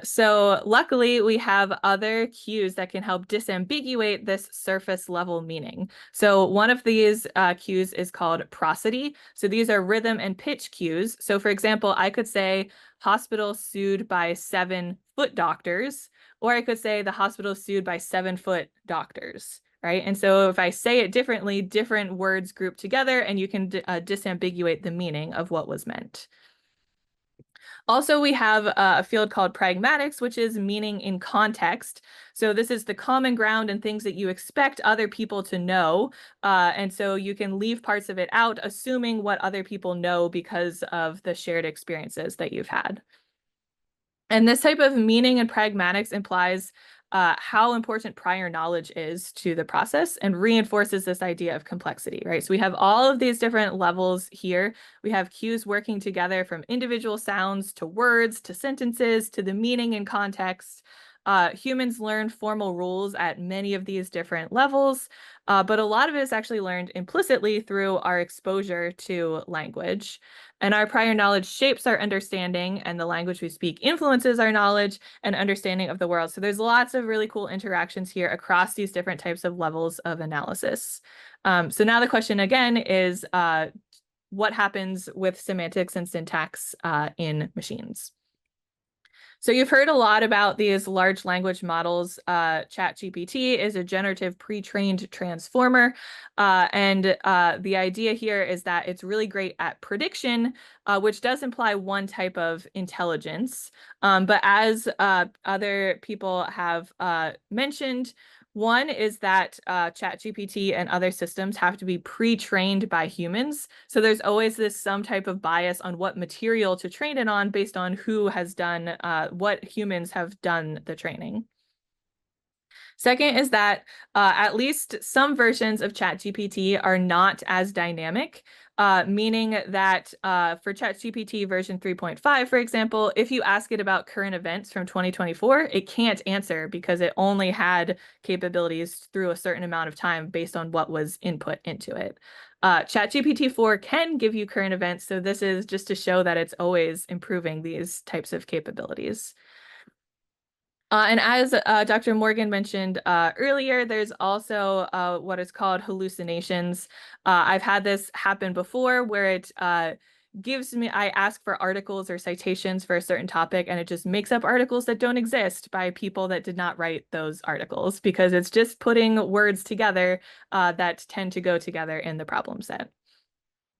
So luckily we have other cues that can help disambiguate this surface level meaning. So one of these cues is called prosody. So these are rhythm and pitch cues. So for example, I could say hospital sued by 7-foot doctors, or I could say the hospital sued by 7-foot doctors, right? And so if I say it differently, different words group together and you can disambiguate the meaning of what was meant. Also, we have a field called pragmatics, which is meaning in context. So this is the common ground and things that you expect other people to know. And so you can leave parts of it out, assuming what other people know because of the shared experiences that you've had. And this type of meaning in pragmatics implies how important prior knowledge is to the process and reinforces this idea of complexity, right? So we have all of these different levels here. We have cues working together from individual sounds to words to sentences to the meaning and context. Humans learn formal rules at many of these different levels, but a lot of it is actually learned implicitly through our exposure to language. And our prior knowledge shapes our understanding, and the language we speak influences our knowledge and understanding of the world. So there's lots of really cool interactions here across these different types of levels of analysis. So now the question again is, what happens with semantics and syntax in machines? So you've heard a lot about these large language models. ChatGPT is a generative pre-trained transformer. And the idea here is that it's really great at prediction, which does imply one type of intelligence. But as other people have mentioned, one is that ChatGPT and other systems have to be pre-trained by humans. So there's always some type of bias on what material to train it on based on who has done, what humans have done the training. Second is that at least some versions of ChatGPT are not as dynamic, meaning that for ChatGPT version 3.5, for example, if you ask it about current events from 2024, it can't answer because it only had capabilities through a certain amount of time based on what was input into it. ChatGPT 4 can give you current events, so this is just to show that it's always improving these types of capabilities. And as Dr. Morgan mentioned earlier, there's also what is called hallucinations. I've had this happen before where it gives me, I ask for articles or citations for a certain topic, and it just makes up articles that don't exist by people that did not write those articles because it's just putting words together that tend to go together in the problem set.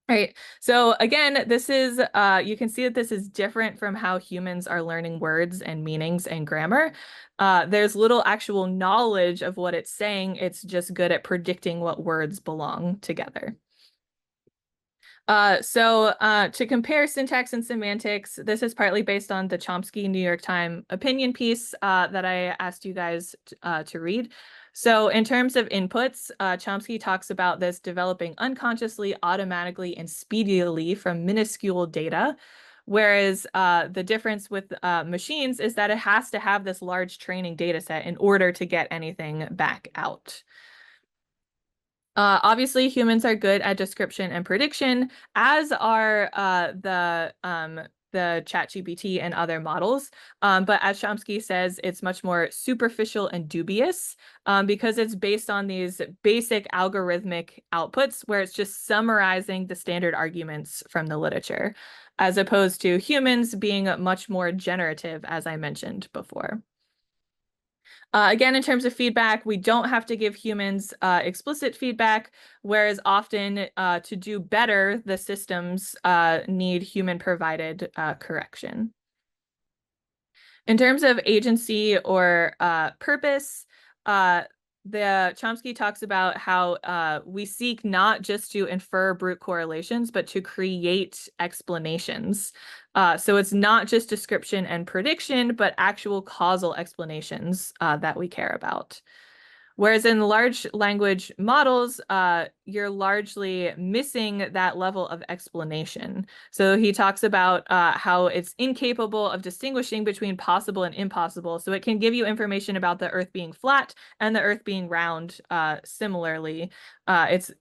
All right, so again, this is, you can see that this is different from how humans are learning words and meanings and grammar. There's little actual knowledge of what it's saying. It's just good at predicting what words belong together. To compare syntax and semantics, this is partly based on the Chomsky New York Times opinion piece that I asked you guys to read. So in terms of inputs, Chomsky talks about this developing unconsciously, automatically, and speedily from minuscule data, whereas the difference with machines is that it has to have this large training data set in order to get anything back out. Obviously, humans are good at description and prediction, as are the ChatGPT and other models. But as Chomsky says, it's much more superficial and dubious because it's based on these basic algorithmic outputs where it's just summarizing the standard arguments from the literature, as opposed to humans being much more generative, as I mentioned before. Again, in terms of feedback, we don't have to give humans explicit feedback, whereas often to do better, the systems need human-provided correction. In terms of agency or purpose, the Chomsky talks about how we seek not just to infer brute correlations, but to create explanations. So it's not just description and prediction, but actual causal explanations that we care about. Whereas in large language models, you're largely missing that level of explanation. So he talks about how it's incapable of distinguishing between possible and impossible. So it can give you information about the Earth being flat and the Earth being round similarly.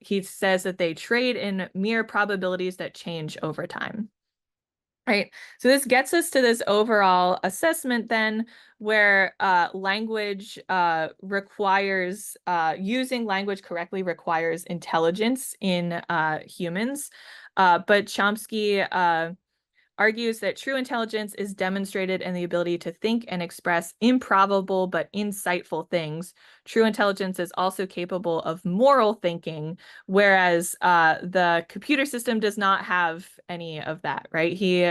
He says that they trade in mere probabilities that change over time. Right. So this gets us to this overall assessment then, where language requires, using language correctly requires intelligence in humans. But Chomsky argues that true intelligence is demonstrated in the ability to think and express improbable but insightful things. True intelligence is also capable of moral thinking, whereas the computer system does not have any of that, right? He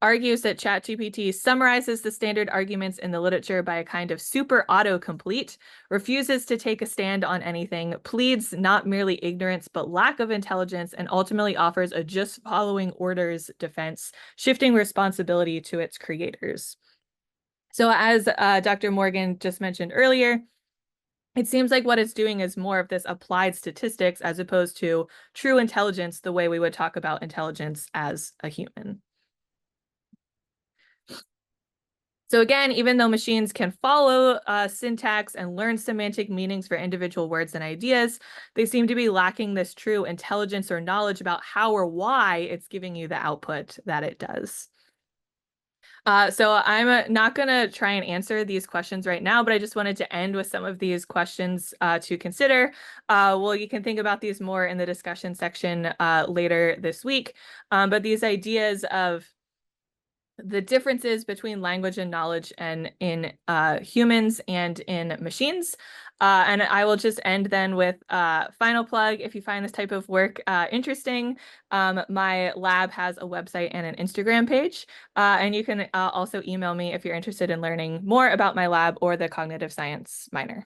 argues that ChatGPT summarizes the standard arguments in the literature by a kind of super autocomplete, refuses to take a stand on anything, pleads not merely ignorance but lack of intelligence, and ultimately offers a just following orders defense, shifting responsibility to its creators. So as Dr. Morgan just mentioned earlier, it seems like what it's doing is more of this applied statistics as opposed to true intelligence, the way we would talk about intelligence as a human. So again, even though machines can follow syntax and learn semantic meanings for individual words and ideas, they seem to be lacking this true intelligence or knowledge about how or why it's giving you the output that it does. So I'm not going to try and answer these questions right now, but I just wanted to end with some of these questions to consider. Well, you can think about these more in the discussion section later this week. But these ideas of the differences between language and knowledge and in humans and in machines. And I will just end then with final plug. If you find this type of work interesting, my lab has a website and an Instagram page. And you can also email me if you're interested in learning more about my lab or the cognitive science minor.